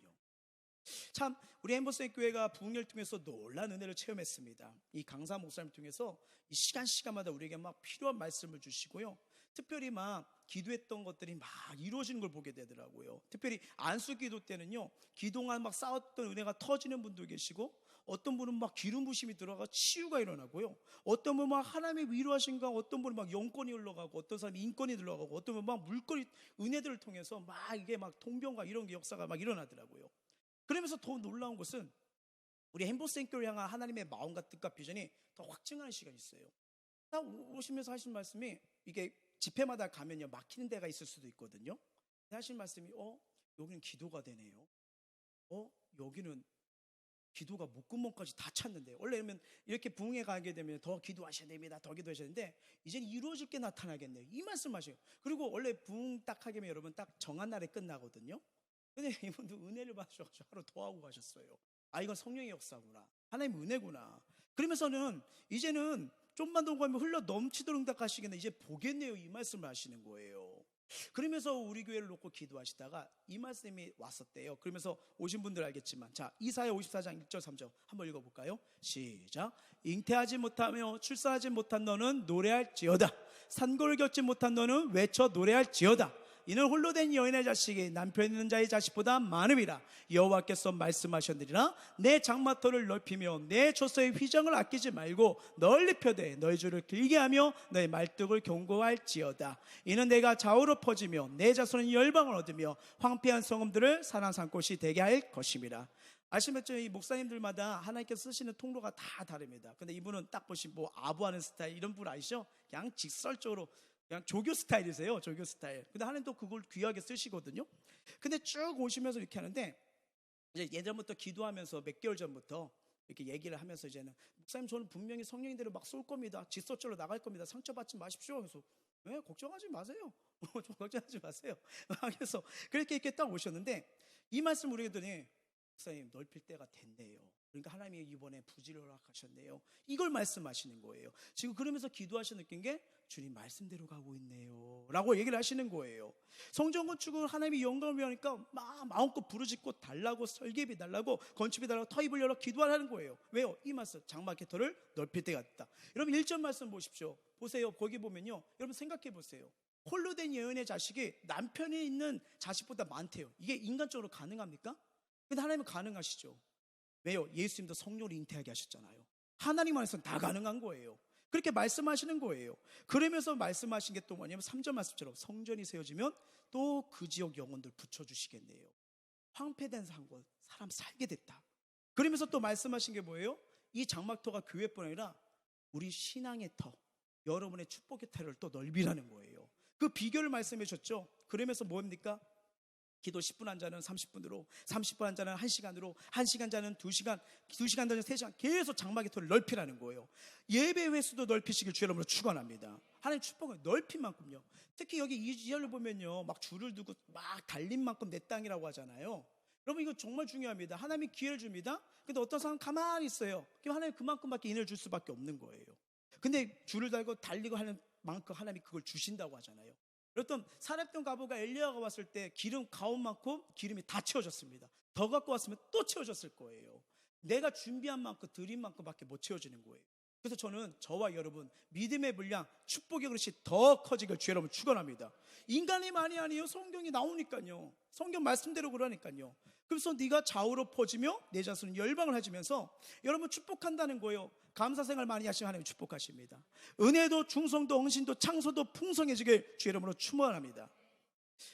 참 우리 엠버스 교회가 부흥회를 통해서 놀라운 은혜를 체험했습니다. 이 강사 목사님 통해서 이 시간마다 우리에게 막 필요한 말씀을 주시고요, 특별히 막 기도했던 것들이 막 이루어지는 걸 보게 되더라고요. 특별히 안수 기도 때는요, 기도가 막 쌓았던 은혜가 터지는 분도 계시고, 어떤 분은 막 기름 부심이 들어가 치유가 일어나고요, 어떤 분은 막 하나님의 위로하신가, 어떤 분은 막 영권이 흘러가고, 어떤 사람이 인권이 들어가고, 어떤 분은 막 물거리 은혜들을 통해서 막 이게 막 통병과 이런 게 역사가 막 일어나더라고요. 그러면서 더 놀라운 것은 우리 햄버스교를 향한 하나님의 마음과 뜻과 비전이 더 확증하는 시간이 있어요. 딱 오시면서 하신 말씀이, 이게 집회마다 가면요 막히는 데가 있을 수도 있거든요. 하신 말씀이 여기는 기도가 되네요. 여기는 기도가 목구멍까지 다 찼는데, 원래 그러면 이렇게 부흥회 가게 되면 더 기도하셔야 됩니다, 더 기도하셔야 되는데, 이제는 이루어질 게 나타나겠네요, 이 말씀하셔요. 그리고 원래 부흥 딱 하게 되면 여러분 딱 정한 날에 끝나거든요. 근데 이분도 은혜를 받으셔서 하루 더 하고 가셨어요. 이건 성령의 역사구나, 하나님의 은혜구나. 그러면서는 이제는 좀만 더 가면 흘러 넘치도록 응답하시겠네, 이제 보겠네요, 이 말씀을 하시는 거예요. 그러면서 우리 교회를 놓고 기도하시다가 이 말씀이 왔었대요. 그러면서 오신 분들 알겠지만, 자, 이사야 54장 1절 3절 한번 읽어볼까요? 시작. 잉태하지 못하며 출산하지 못한 너는 노래할지어다. 산고를 겪지 못한 너는 외쳐 노래할지어다. 이는 홀로 된 여인의 자식이 남편 있는 자의 자식보다 많음이라. 여호와께서 말씀하셨느니라. 내 장마터를 넓히며 내 조서의 휘장을 아끼지 말고 널리 펴되 너희 줄을 길게 하며 너희 말뚝을 견고할지어다. 이는 내가 좌우로 퍼지며 내 자손은 열방을 얻으며 황폐한 성읍들을 산한 곳이 되게 할 것임이라. 아시겠죠? 이 목사님들마다 하나님께서 쓰시는 통로가 다 다릅니다. 근데 이분은 딱 보시면 뭐 아부하는 스타일 이런 분 아시죠? 그냥 직설적으로 그냥 조교 스타일이세요, 조교 스타일. 근데 하나님 또 그걸 귀하게 쓰시거든요. 근데 쭉 오시면서 이렇게 하는데, 이제 예전부터 기도하면서 몇 개월 전부터 이렇게 얘기를 하면서, 이제는 목사님 저는 분명히 성령님대로 막 쏠 겁니다, 직설적으로 나갈 겁니다, 상처받지 마십시오. 그래서 왜 걱정하지 마세요. 좀 걱정하지 마세요. 그래서 그렇게 이렇게 딱 오셨는데, 이 말씀 우리 했더니, 목사님 넓힐 때가 됐네요. 그러니까 하나님이 이번에 부지를 허락하셨네요, 이걸 말씀하시는 거예요. 지금 그러면서 기도하셔 느낀 게, 주님 말씀대로 가고 있네요 라고 얘기를 하시는 거예요. 성전 건축을 하나님이 영광을 위하니까 마음껏 부르짖고 달라고, 설계비 달라고, 건축비 달라고, 터입을 열어 기도하라는 거예요. 왜요? 이 말씀, 장막터를 넓힐 때가 있다. 여러분 1절 말씀 보십시오. 보세요. 거기 보면요, 여러분 생각해 보세요. 홀로 된 여인의 자식이 남편이 있는 자식보다 많대요. 이게 인간적으로 가능합니까? 근데 하나님은 가능하시죠. 왜요? 예수님도 성령을 잉태하게 하셨잖아요. 하나님 안에서는 다 가능한 거예요. 그렇게 말씀하시는 거예요. 그러면서 말씀하신 게 또 뭐냐면 3절 말씀처럼 성전이 세워지면 또 그 지역 영혼들 붙여주시겠네요. 황폐된 산곳 사람 살게 됐다. 그러면서 또 말씀하신 게 뭐예요? 이 장막터가 교회뿐 아니라 우리 신앙의 터, 여러분의 축복의 터를 또 넓이라는 거예요. 그 비결을 말씀해 주셨죠. 그러면서 뭡니까? 기도 10분 한 자는 30분으로, 30분 한 자는 1시간으로, 1시간 자는 2시간, 2시간 자는 3시간, 계속 장막의 터를 넓히라는 거예요. 예배 횟수도 넓히시길 주 여러분으로 축원합니다. 하나님 축복을 넓힌 만큼요. 특히 여기 2절을 보면요, 막 줄을 두고 막 달린 만큼 내 땅이라고 하잖아요. 여러분 이거 정말 중요합니다. 하나님이 기회를 줍니다. 근데 어떤 사람은 가만히 있어요. 그럼 하나님 그만큼밖에 인을 줄 수밖에 없는 거예요. 근데 줄을 달고 달리고 하는 만큼 하나님이 그걸 주신다고 하잖아요. 어떤 사렙동 가보가 엘리야가 왔을 때 기름 가온 만큼 기름이 다 채워졌습니다. 더 갖고 왔으면 또 채워졌을 거예요. 내가 준비한 만큼 드린 만큼밖에 못 채워지는 거예요. 그래서 저는 저와 여러분 믿음의 분량, 축복의 그릇이 더 커지길 주 여러분 축원합니다. 인간이 많이 아니에요. 성경이 나오니까요. 성경 말씀대로 그러니까요. 그래서 네가 좌우로 퍼지며 내 자손은 열방을 해주면서 여러분 축복한다는 거예요. 감사생활 많이 하시면 하나님 축복하십니다. 은혜도 중성도 헌신도 창소도 풍성해지길 주 이름으로 축원합니다.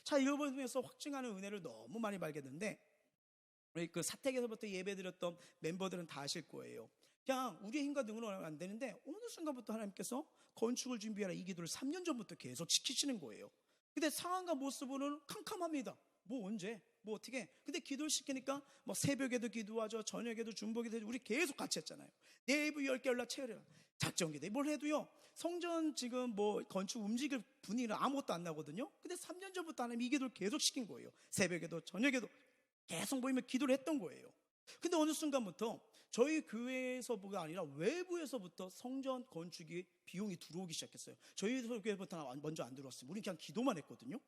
자, 이걸 보면서 확증하는 은혜를 너무 많이 발견했는데, 우리 그 사택에서부터 예배드렸던 멤버들은 다 아실 거예요. 그냥 우리의 힘과 능으로 하면 안 되는데 어느 순간부터 하나님께서 건축을 준비하라 이 기도를 3년 전부터 계속 지키시는 거예요. 근데 상황과 모습은 캄캄합니다. 뭐 언제? 뭐 어떻게? 근데 기도를 시키니까 뭐 새벽에도 기도하죠, 저녁에도 중보기도 해도 우리 계속 같이 했잖아요. 내부 10개 연락 채우라 작정기도 뭘 해도요, 성전 지금 뭐 건축 움직일 분위기는 아무것도 안 나거든요. 근데 3년 전부터 하나님 이 기도를 계속 시킨 거예요. 새벽에도 저녁에도 계속 모이면 기도를 했던 거예요. 근데 어느 순간부터 저희 교회에서가 아니라 외부에서부터 성전 건축이 비용이 들어오기 시작했어요. 저희 교회부터 먼저 안 들어왔어요. 우리 그냥 기도만 했거든요.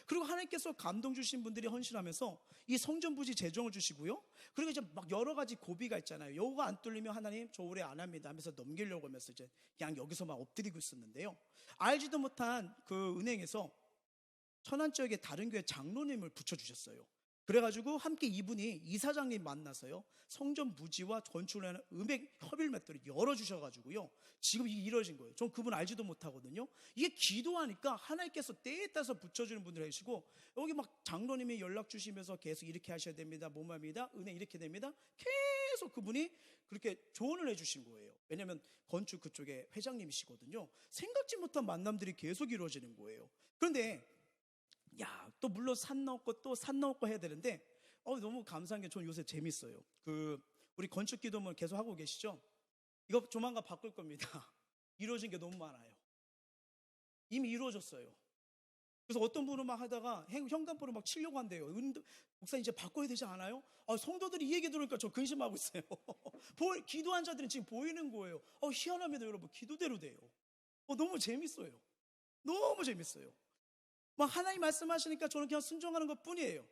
그리고 하나님께서 감동 주신 분들이 헌신하면서 이 성전 부지 재정을 주시고요. 그리고 이제 막 여러 가지 고비가 있잖아요. 요거 안 뚫리면 하나님 저 올해 안 합니다 하면서 넘기려고 하면서 이제 그냥 여기서 막 엎드리고 있었는데요. 알지도 못한 그 은행에서 천안 지역에 다른 교회 장로님을 붙여주셨어요. 그래가지고 함께 이분이 이사장님 만나서요, 성전 부지와 건축을 하는 음액 협의를 맺도록 열어주셔가지고요, 지금 이게 이루어진 거예요. 전 그분 알지도 못하거든요. 이게 기도하니까 하나님께서 때에 따라서 붙여주는 분들 해주시고, 여기 막 장로님이 연락 주시면서 계속 이렇게 하셔야 됩니다, 뭐합니다, 은행 이렇게 됩니다, 계속 그분이 그렇게 조언을 해주신 거예요. 왜냐하면 건축 그쪽에 회장님이시거든요. 생각지 못한 만남들이 계속 이루어지는 거예요. 그런데 또 물론 산 넘고 또 산 넘고 해야 되는데, 너무 감사한 게 저는 요새 재밌어요. 우리 건축 기도문 계속 하고 계시죠? 이거 조만간 바꿀 겁니다. 이루어진 게 너무 많아요. 이미 이루어졌어요. 그래서 어떤 분은 막 하다가 현관불을 막 치려고 한대요. 목사님 이제 바꿔야 되지 않아요? 성도들이 이 얘기 들으니까 저 근심하고 있어요. 기도한 자들은 지금 보이는 거예요. 희한합니다, 여러분. 기도대로 돼요. 너무 재밌어요. 너무 재밌어요. 막 하나님 말씀하시니까 저는 그냥 순종하는 것 뿐이에요.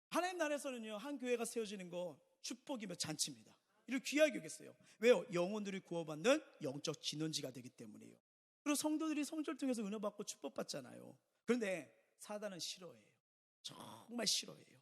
하나님 나라에서는요, 한 교회가 세워지는 거 축복이며 잔치입니다. 이를 귀하게 여겼어요. 왜요? 영혼들이 구원받는 영적 진원지가 되기 때문이에요. 그리고 성도들이 성전을 통해서 은혜 받고 축복받잖아요. 그런데 사단은 싫어해요. 정말 싫어해요.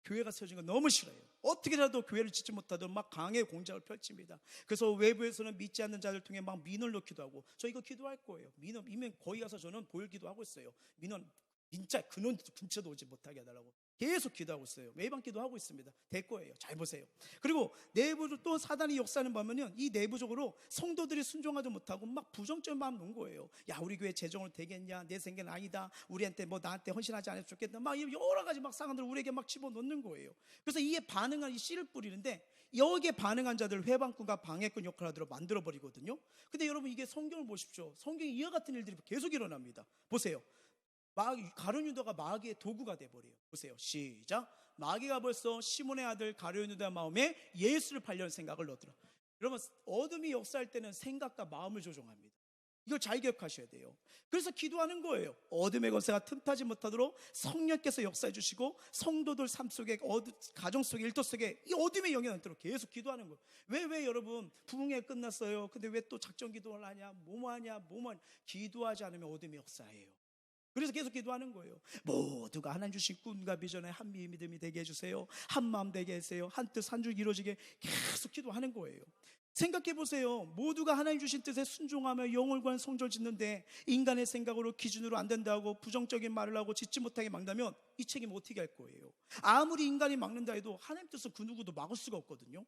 교회가 세워진 건 너무 싫어해요. 어떻게라도 교회를 짓지 못하도록 막 강의 공작을 펼칩니다. 그래서 외부에서는 믿지 않는 자들 통해 막 민원 넣기도 하고, 저 이거 기도할 거예요. 민원 이면 거기 가서 저는 보혈 기도하고 있어요. 민원 진짜 근원 근처도 오지 못하게 해달라고 계속 기도하고 있어요. 매번 기도하고 있습니다. 될 거예요. 잘 보세요. 그리고 내부로 또 사단이 역사하는 반면은 이 내부적으로 성도들이 순종하지 못하고 막 부정적인 마음 놓은 거예요. 우리 교회 재정을 되겠냐, 내 생각은 아니다, 우리한테 나한테 헌신하지 않아도 좋겠다, 막 여러 가지 막 상황들 우리에게 막 집어넣는 거예요. 그래서 이에 반응한 이 씨를 뿌리는데, 여기에 반응한 자들을 회방꾼과 방해꾼 역할을 하도록 만들어버리거든요. 근데 여러분, 이게 성경을 보십시오. 성경에 이와 같은 일들이 계속 일어납니다. 보세요. 가룟 유다가 마귀의 도구가 돼버려요. 보세요. 시작. 마귀가 벌써 시몬의 아들 가룟 유다 마음에 예수를 팔려는 생각을 넣더라. 여러분, 어둠이 역사할 때는 생각과 마음을 조종합니다. 이걸 잘 기억하셔야 돼요. 그래서 기도하는 거예요. 어둠의 권세가 틈타지 못하도록 성령께서 역사해 주시고, 성도들 삶 속에, 가정 속에, 일터 속에 이 어둠의 영향이 않도록 계속 기도하는 거예요. 왜 여러분 부흥회 끝났어요, 근데 왜 또 작전 기도를 하냐, 뭐하냐. 기도하지 않으면 어둠의 역사예요. 그래서 계속 기도하는 거예요. 모두가 하나님 주신 꿈과 비전에 한 믿음이 되게 해주세요. 한 마음 되게 해주세요. 한 뜻 한 줄 이루어지게 계속 기도하는 거예요. 생각해 보세요. 모두가 하나님 주신 뜻에 순종하며 영을 구한 성전을 짓는데, 인간의 생각으로 기준으로 안 된다고 부정적인 말을 하고 짓지 못하게 막는다면 이 책임 어떻게 할 거예요? 아무리 인간이 막는다 해도 하나님 뜻은 그 누구도 막을 수가 없거든요.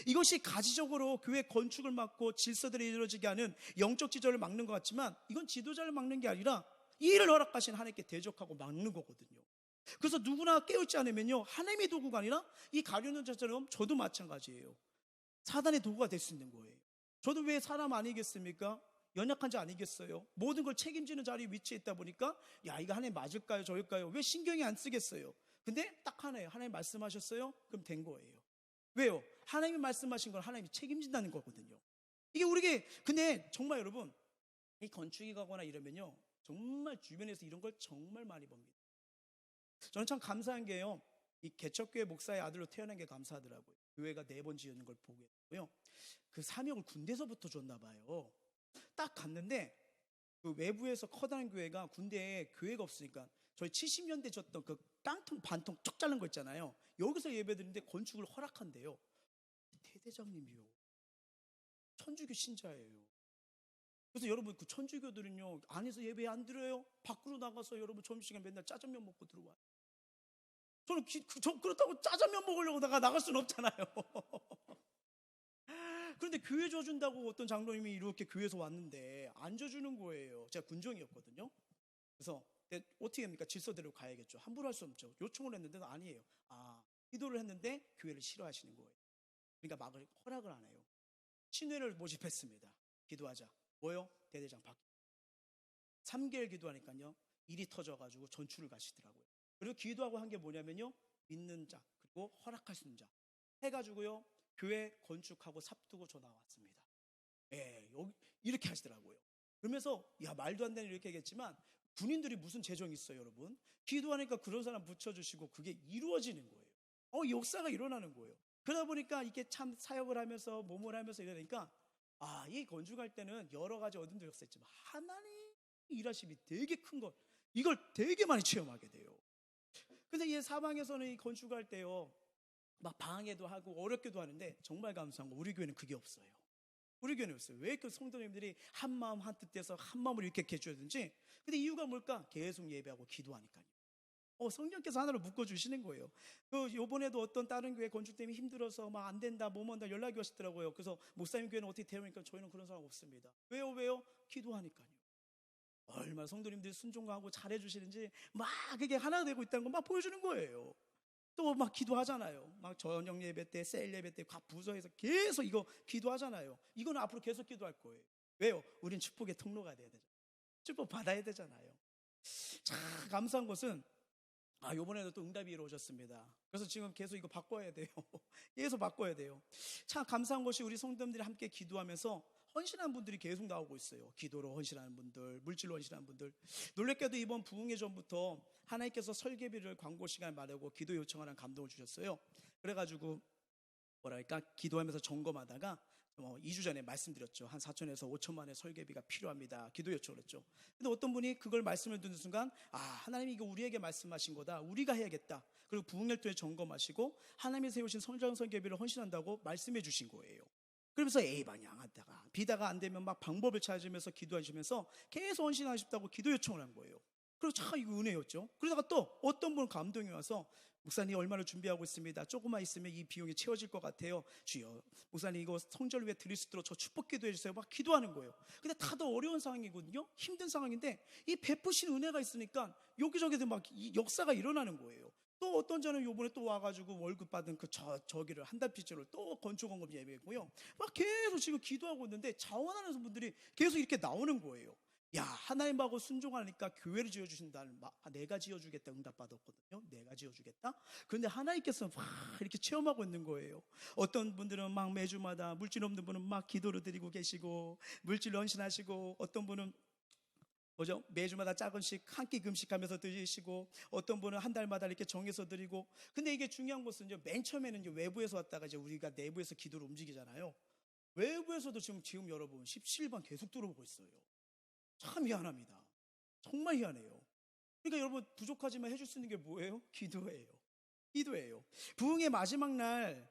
이것이 가지적으로 교회 건축을 막고 질서들이 이루어지게 하는 영적 지절을 막는 것 같지만, 이건 지도자를 막는 게 아니라 이 일을 허락하신 하나님께 대적하고 막는 거거든요. 그래서 누구나 깨우지 않으면요, 하나님의 도구가 아니라 이 가룟 자처럼 저도 마찬가지예요. 사단의 도구가 될 수 있는 거예요. 저도 왜 사람 아니겠습니까? 연약한 자 아니겠어요? 모든 걸 책임지는 자리에 위치해 있다 보니까 이거 하나님 맞을까요, 저일까요? 왜 신경이 안 쓰겠어요? 근데 딱 하나예요. 하나님 말씀하셨어요? 그럼 된 거예요. 왜요? 하나님이 말씀하신 걸 하나님이 책임진다는 거거든요. 이게 우리에게, 근데 정말 여러분, 이 건축이 가거나 이러면요, 정말 주변에서 이런 걸 정말 많이 봅니다. 저는 참 감사한 게요, 이 개척교회 목사의 아들로 태어난 게 감사하더라고요. 교회가 4번 지은 걸 보게 했고요. 그 사명을 군대에서부터 줬나 봐요. 딱 갔는데 그 외부에서 커다란 교회가, 군대에 교회가 없으니까 저희 70년대 줬던 그 깡통 반통 쭉 자른 거 있잖아요. 여기서 예배드리는데 건축을 허락한대요. 대대장님이요. 천주교 신자예요. 그래서 여러분, 그 천주교들은요, 안에서 예배 안 드려요. 밖으로 나가서 여러분 점심시간 맨날 짜장면 먹고 들어와요. 저는 그렇다고 짜장면 먹으려고 나갈 수는 없잖아요. 그런데 교회 줘준다고 어떤 장로님이 이렇게 교회에서 왔는데 안 줘주는 거예요. 제가 군종이었거든요. 그래서 어떻게 합니까? 질서대로 가야겠죠. 함부로 할 수 없죠. 요청을 했는데도 아니에요. 기도를 했는데 교회를 싫어하시는 거예요. 그러니까 허락을 안 해요. 친회를 모집했습니다. 기도하자. 뭐요? 대대장 바뀌. 3개월 기도하니까요, 일이 터져가지고 전출을 가시더라고요. 그리고 기도하고 한 게 뭐냐면요, 믿는 자, 그리고 허락할 수 있는 자 해가지고요, 교회 건축하고 삽두고 저 나왔습니다. 예, 여기 이렇게 하시더라고요. 그러면서 야, 말도 안 되는 이렇게 얘기했지만 군인들이 무슨 재정이 있어요, 여러분? 기도하니까 그런 사람 붙여주시고 그게 이루어지는 거예요. 역사가 일어나는 거예요. 그러다 보니까 이게 참 사역을 하면서 몸을 하면서 이러니까 이 건축할 때는 여러 가지 어둠도 역사했지만 하나님 일하심이 되게 큰 걸, 이걸 되게 많이 체험하게 돼요. 근데 이 사방에서는 이 건축할 때요, 막 방해도 하고 어렵게도 하는데 정말 감사한 거, 우리 교회는 그게 없어요. 우리 교회는 없어요. 왜 그 성도님들이 한 마음 한 뜻 돼서 한 마음으로 이렇게 해줘야되는지. 근데 이유가 뭘까? 계속 예배하고 기도하니까요. 성령께서 하나로 묶어주시는 거예요. 요번에도 어떤 다른 교회 건축 때문에 힘들어서 막 안 된다, 뭐 한다 연락이 왔더라고요. 그래서 목사님 교회는 어떻게 되니까 저희는 그런 사람 없습니다. 왜요? 기도하니까요. 얼마나 성도님들이 순종하고 잘해주시는지 막 그게 하나 되고 있다는 거 막 보여주는 거예요. 또 막 기도하잖아요. 막 저녁 예배 때, 셀 예배 때 각 부서에서 계속 이거 기도하잖아요. 이거는 앞으로 계속 기도할 거예요. 왜요? 우린 축복의 통로가 돼야 되잖아요. 축복 받아야 되잖아요. 참 감사한 것은 요번에도 또 응답이 이루어졌습니다. 그래서 지금 계속 이거 바꿔야 돼요. 계속 바꿔야 돼요. 참 감사한 것이 우리 성도님들이 함께 기도하면서 헌신한 분들이 계속 나오고 있어요. 기도로 헌신하는 분들, 물질로 헌신하는 분들. 놀랍게도 이번 부흥회 전부터 하나님께서 설계비를 광고 시간에 마련하고 기도 요청하는 감동을 주셨어요. 그래가지고 기도하면서 점검하다가 2주 전에 말씀드렸죠. 한 4천에서 5천만의 설계비가 필요합니다. 기도 요청을 했죠. 근데 어떤 분이 그걸 말씀을 듣는 순간 하나님이 이거 우리에게 말씀하신 거다. 우리가 해야겠다. 그리고 부흥혈도에 점검하시고 하나님이 세우신 성장 설계비를 헌신한다고 말씀해 주신 거예요. 그러면서 A방향 하다가 B다가 안 되면 막 방법을 찾으면서 기도하시면서 계속 헌신하십다고 기도 요청을 한 거예요. 그리고 참 이거 은혜였죠. 그러다가 또 어떤 분은 감동이 와서 목사님 얼마나 준비하고 있습니다. 조금만 있으면 이 비용이 채워질 것 같아요. 주여, 목사님 이거 성전을 위해 드릴 수 있도록 저 축복 기도해 주세요. 막 기도하는 거예요. 근데 다들 어려운 상황이거든요. 힘든 상황인데 이 베푸신 은혜가 있으니까 여기저기서 막 이 역사가 일어나는 거예요. 또 어떤 자는 요번에 또 와가지고 월급 받은 저기를 한 달 빚을 또 건축원금 예배했고요. 막 계속 지금 기도하고 있는데 자원하는 분들이 계속 이렇게 나오는 거예요. 야, 하나님하고 순종하니까 교회를 지어주신다는 내가 지어주겠다 응답받았거든요. 내가 지어주겠다. 그런데 하나님께서 막 이렇게 체험하고 있는 거예요. 어떤 분들은 막 매주마다, 물질 없는 분은 막 기도를 드리고 계시고 물질로 헌신하시고, 어떤 분은 매주마다 작은씩 한 끼 금식하면서 드리시고, 어떤 분은 한 달마다 이렇게 정해서 드리고. 근데 이게 중요한 것은 맨 처음에는 외부에서 왔다가 이제 우리가 내부에서 기도를 움직이잖아요. 외부에서도 지금 여러분 17번 계속 들어오고 있어요. 참 희한합니다. 정말 희한해요. 그러니까 여러분 부족하지만 해줄 수 있는 게 뭐예요? 기도예요. 부흥의 마지막 날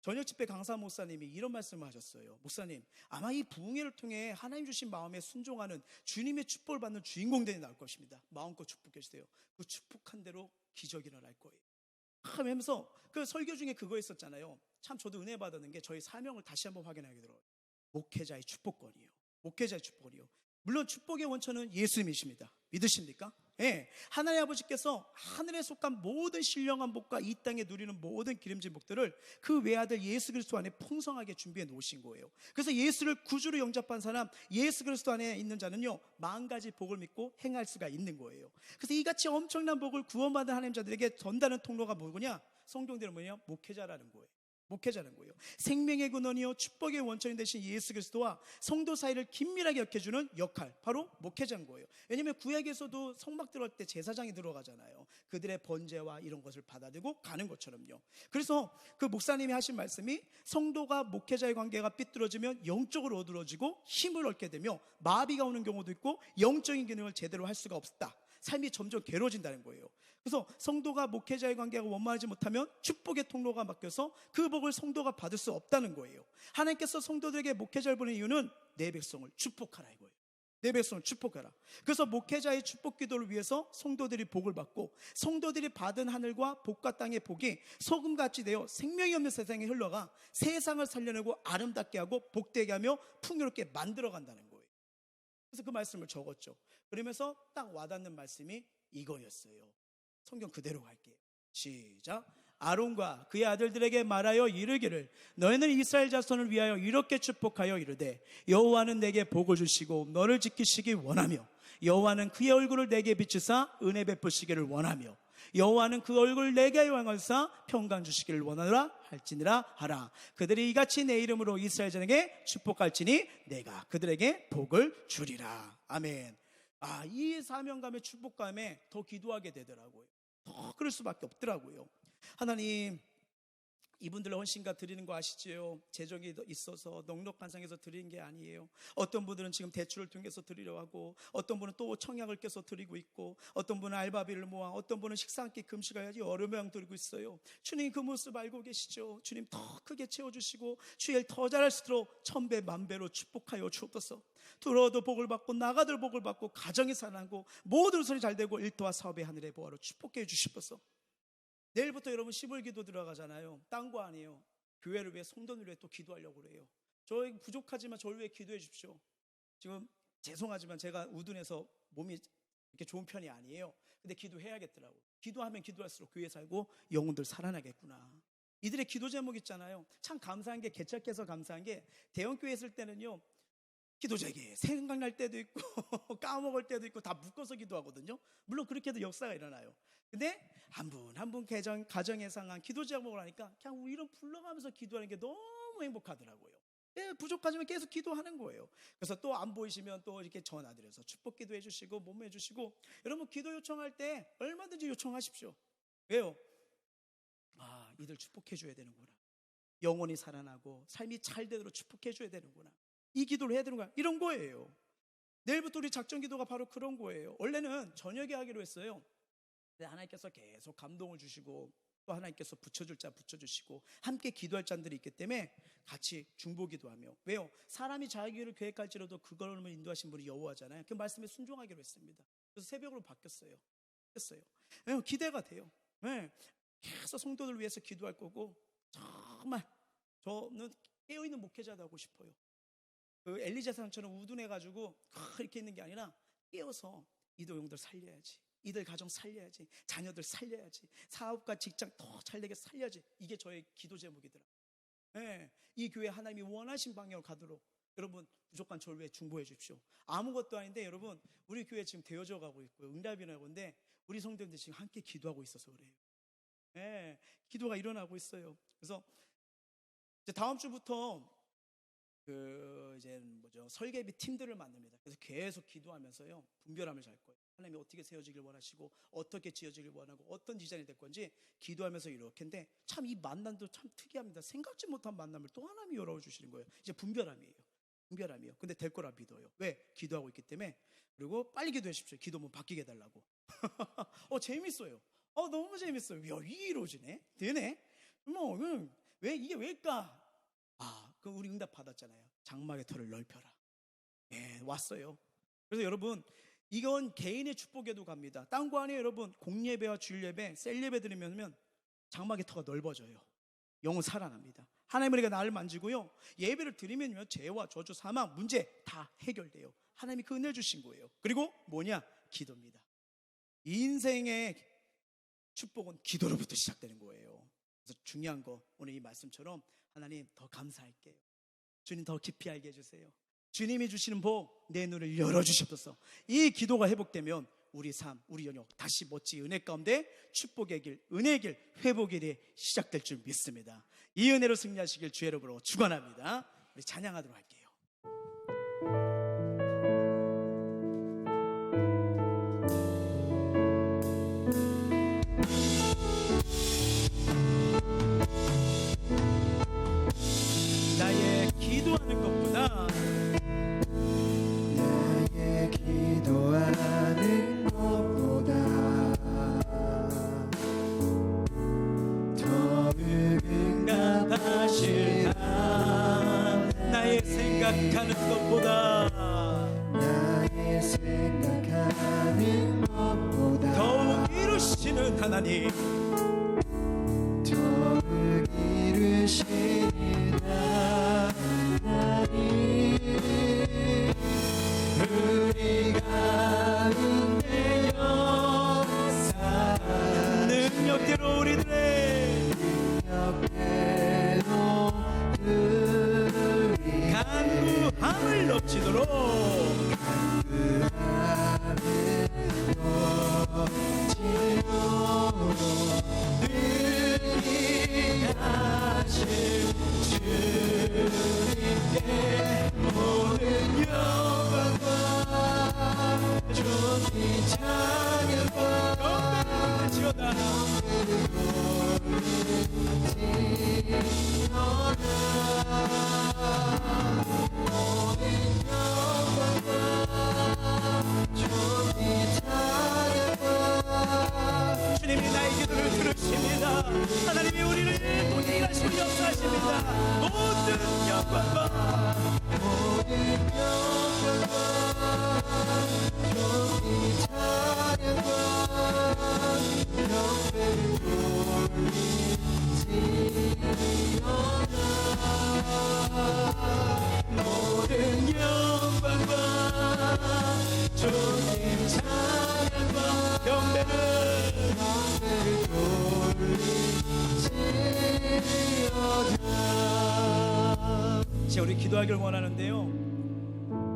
저녁 집회 강사 목사님이 이런 말씀을 하셨어요. 목사님, 아마 이 부흥회를 통해 하나님 주신 마음에 순종하는 주님의 축복을 받는 주인공들이 나올 것입니다. 마음껏 축복해 주세요. 그 축복한 대로 기적이 일어날 거예요. 하면서 그 설교 중에 그거 있었잖아요. 참 저도 은혜 받았는 게 저희 사명을 다시 한번 확인하게 들어요. 목회자의 축복권이요. 물론 축복의 원천은 예수님이십니다. 믿으십니까? 예. 하나님 아버지께서 하늘에 속한 모든 신령한 복과 이 땅에 누리는 모든 기름진 복들을 그 외아들 예수 그리스도 안에 풍성하게 준비해 놓으신 거예요. 그래서 예수를 구주로 영접한 사람, 예수 그리스도 안에 있는 자는요, 10,000가지 복을 믿고 행할 수가 있는 거예요. 그래서 이같이 엄청난 복을 구원받은 하나님 자들에게 전달하는 통로가 뭐냐? 성경대로 목회자라는 거예요. 생명의 근원이요 축복의 원천이 되신 예수 그리스도와 성도 사이를 긴밀하게 엮여주는 역할, 바로 목회자인 거예요. 왜냐하면 구약에서도 성막 들어갈 때 제사장이 들어가잖아요. 그들의 번제와 이런 것을 받아들고 가는 것처럼요. 그래서 그 목사님이 하신 말씀이, 성도가 목회자의 관계가 삐뚤어지면 영적으로 어두러지고 힘을 얻게 되며 마비가 오는 경우도 있고 영적인 기능을 제대로 할 수가 없다. 삶이 점점 괴로워진다는 거예요. 그래서 성도가 목회자의 관계가 원만하지 못하면 축복의 통로가 막혀서 그 복을 성도가 받을 수 없다는 거예요. 하나님께서 성도들에게 목회자를 보낸 이유는 내 백성을 축복하라 이거예요. 내 백성을 축복하라. 그래서 목회자의 축복 기도를 위해서 성도들이 복을 받고, 성도들이 받은 하늘과 복과 땅의 복이 소금같이 되어 생명이 없는 세상에 흘러가 세상을 살려내고 아름답게 하고 복되게 하며 풍요롭게 만들어간다는 거예요. 그래서 그 말씀을 적었죠. 그러면서 딱 와닿는 말씀이 이거였어요. 성경 그대로 갈게요. 시작. 아론과 그의 아들들에게 말하여 이르기를, 너희는 이스라엘 자손을 위하여 이렇게 축복하여 이르되, 여호와는 내게 복을 주시고 너를 지키시기 원하며, 여호와는 그의 얼굴을 내게 비추사 은혜 베푸시기를 원하며, 여호와는 그 얼굴 내게 향하사 평강 주시기를 원하노라 할지니라 하라. 그들이 이같이 내 이름으로 이스라엘 자에게 축복할지니 내가 그들에게 복을 주리라. 아멘. 이 사명감에 축복감에 더 기도하게 되더라고요. 더 그럴 수밖에 없더라고요. 하나님, 이분들 헌신과 드리는 거 아시지요? 재정이 있어서 넉넉한 상에서 드리는 게 아니에요. 어떤 분들은 지금 대출을 통해서 드리려 하고, 어떤 분은 또 청약을 껴서 드리고 있고, 어떤 분은 알바비를 모아, 어떤 분은 식사 한 끼 금식을 여러 명 드리고 있어요. 주님 그 모습 알고 계시죠? 주님 더 크게 채워주시고 주의 일 더 잘할 수 있도록 천배 만배로 축복하여 주옵소서. 들어도 복을 받고 나가들 복을 받고 가정이 살아나고 모든 소리 잘 되고 일터와 사업의 하늘의 보화로 축복해 주시옵소서. 내일부터 여러분 10월 기도 들어가잖아요. 딴 거 아니에요. 교회를 위해, 성도를 위해 또 기도하려고 그래요. 저희 부족하지만 저를 위해 기도해 주십시오. 지금 죄송하지만 제가 우둔해서 몸이 이렇게 좋은 편이 아니에요. 근데 기도해야겠더라고요. 기도하면 기도할수록 교회 살고 영혼들 살아나겠구나. 이들의 기도 제목 있잖아요. 참 감사한 게, 개척해서 감사한 게, 대형교회 있을 때는요, 기도제기 생각날 때도 있고 까먹을 때도 있고 다 묶어서 기도하거든요. 물론 그렇게 해도 역사가 일어나요. 근데 한 분 한 분 가정에 상한 기도 제목을 하니까 그냥 이름 불러가면서 기도하는 게 너무 행복하더라고요. 부족하지만 계속 기도하는 거예요. 그래서 또 안 보이시면 또 이렇게 전화드려서 축복 기도해 주시고 몸해 주시고, 여러분 기도 요청할 때 얼마든지 요청하십시오. 왜요? 이들 축복해 줘야 되는구나. 영혼이 살아나고 삶이 잘 되도록 축복해 줘야 되는구나. 이 기도를 해야 되는 거야. 이런 거예요. 내일부터 우리 작전 기도가 바로 그런 거예요. 원래는 저녁에 하기로 했어요. 근데 하나님께서 계속 감동을 주시고 또 하나님께서 붙여줄 자 붙여주시고 함께 기도할 자들이 있기 때문에 같이 중보 기도하며. 왜요? 사람이 자기를 계획할지라도 그걸로 인도하신 분이 여호와잖아요. 그 말씀에 순종하기로 했습니다. 그래서 새벽으로 바뀌었어요. 기대가 돼요. 계속 성도들 위해서 기도할 거고, 정말 저는 깨어있는 목회자도 하고 싶어요. 그 엘리자 사람처럼 우둔해가지고 이렇게 있는 게 아니라 깨어서 이들 영들 살려야지, 이들 가정 살려야지, 자녀들 살려야지, 사업과 직장 더 잘되게 살려야지. 이게 저의 기도 제목이더라고요. 이 교회 하나님이 원하신 방향으로 가도록 여러분 무조건 저를 위해 중보해 주십시오. 아무것도 아닌데 여러분 우리 교회 지금 되어져 가고 있고요. 응답이 나고 있는데 우리 성도님들 지금 함께 기도하고 있어서 그래요. 기도가 일어나고 있어요. 그래서 이제 다음 주부터 설계비 팀들을 만듭니다. 그래서 계속 기도하면서요, 분별함을 잘 거예요. 하나님이 어떻게 세워지길 원하시고 어떻게 지어지길 원하고 어떤 디자인이 될 건지 기도하면서 이렇게인데, 참 이 만남도 참 특이합니다. 생각지 못한 만남을 또 하나님이 열어주시는 거예요. 이제 분별함이에요. 근데 될 거라 믿어요. 왜? 기도하고 있기 때문에. 그리고 빨리 기도해 주십시오. 기도문 바뀌게 해달라고. 재밌어요. 너무 재밌어요. 야, 이게 이루어지네? 되네? 왜 이게 왜일까? 그 우리 응답 받았잖아요. 장막의 터를 넓혀라. 왔어요. 그래서 여러분 이건 개인의 축복에도 갑니다. 딴 거 아니에요. 여러분 공예배와 주일예배, 셀예배 드리면 장막의 터가 넓어져요. 영혼 살아납니다. 하나님 우리가 나를 만지고요, 예배를 드리면요, 죄와 저주, 사망, 문제 다 해결돼요. 하나님이 그 은혜를 주신 거예요. 그리고 뭐냐? 기도입니다. 인생의 축복은 기도로부터 시작되는 거예요. 그래서 중요한 거, 오늘 이 말씀처럼 하나님 더 감사할게요. 주님 더 깊이 알게 해주세요. 주님이 주시는 복, 내 눈을 열어주셔서 이 기도가 회복되면 우리 삶, 우리 영역 다시 멋진 은혜 가운데 축복의 길, 은혜의 길, 회복의 길이 시작될 줄 믿습니다. 이 은혜로 승리하시길 주의 이름으로 축원합니다. 우리 찬양하도록 할게요. 나의 기도하는 것보다 더 응답하실 나의 생각하는 것보다 더욱 이루시는 하나님, 더욱 이루시는 하나님, 우리 가운데 역사하시는 능력대로 우리들의 간구함을 넘치도록 간구함을 넘치도록 영광을 지어다. 주님이 나의 기도를 들으십니다. 하나님이 우리를 보게 일하시고 역사하십니다. 모든 영광과 모든 영광과 주님 찬양과 경배를 자, 우리 기도하길 원하는데요.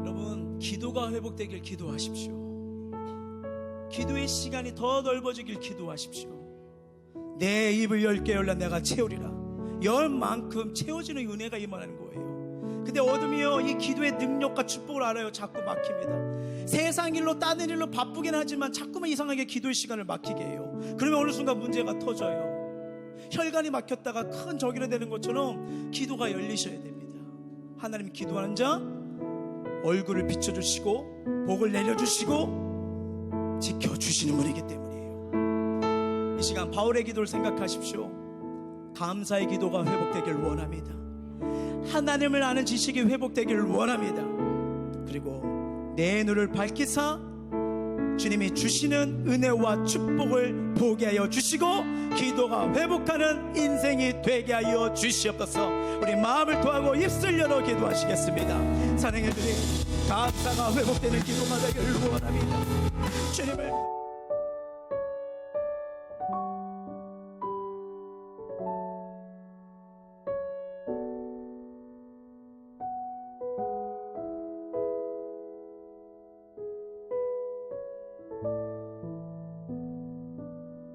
여러분, 기도가 회복되길 기도하십시오. 기도의 시간이 더 넓어지길 기도하십시오. 내 입을 10개 열라 내가 채우리라. 열 만큼 채워지는 은혜가 임하는 거예요. 근데 어둠이요, 이 기도의 능력과 축복을 알아요. 자꾸 막힙니다. 세상 일로 다른 일로 바쁘긴 하지만 자꾸만 이상하게 기도의 시간을 막히게 해요. 그러면 어느 순간 문제가 터져요. 혈관이 막혔다가 큰 저기로 되는 것처럼 기도가 열리셔야 됩니다. 하나님, 기도하는 자 얼굴을 비춰주시고 복을 내려주시고 지켜주시는 분이기 때문이에요. 이 시간 바울의 기도를 생각하십시오. 감사의 기도가 회복되길 원합니다. 하나님을 아는 지식이 회복되기를 원합니다. 그리고 내 눈을 밝히사 주님이 주시는 은혜와 축복을 보게 하여 주시고 기도가 회복하는 인생이 되게 하여 주시옵소서. 우리 마음을 토하고 입술 열어 기도하시겠습니다. 사랑의 주님, 감사가 회복되는 기도가 되기를 원합니다. 주님을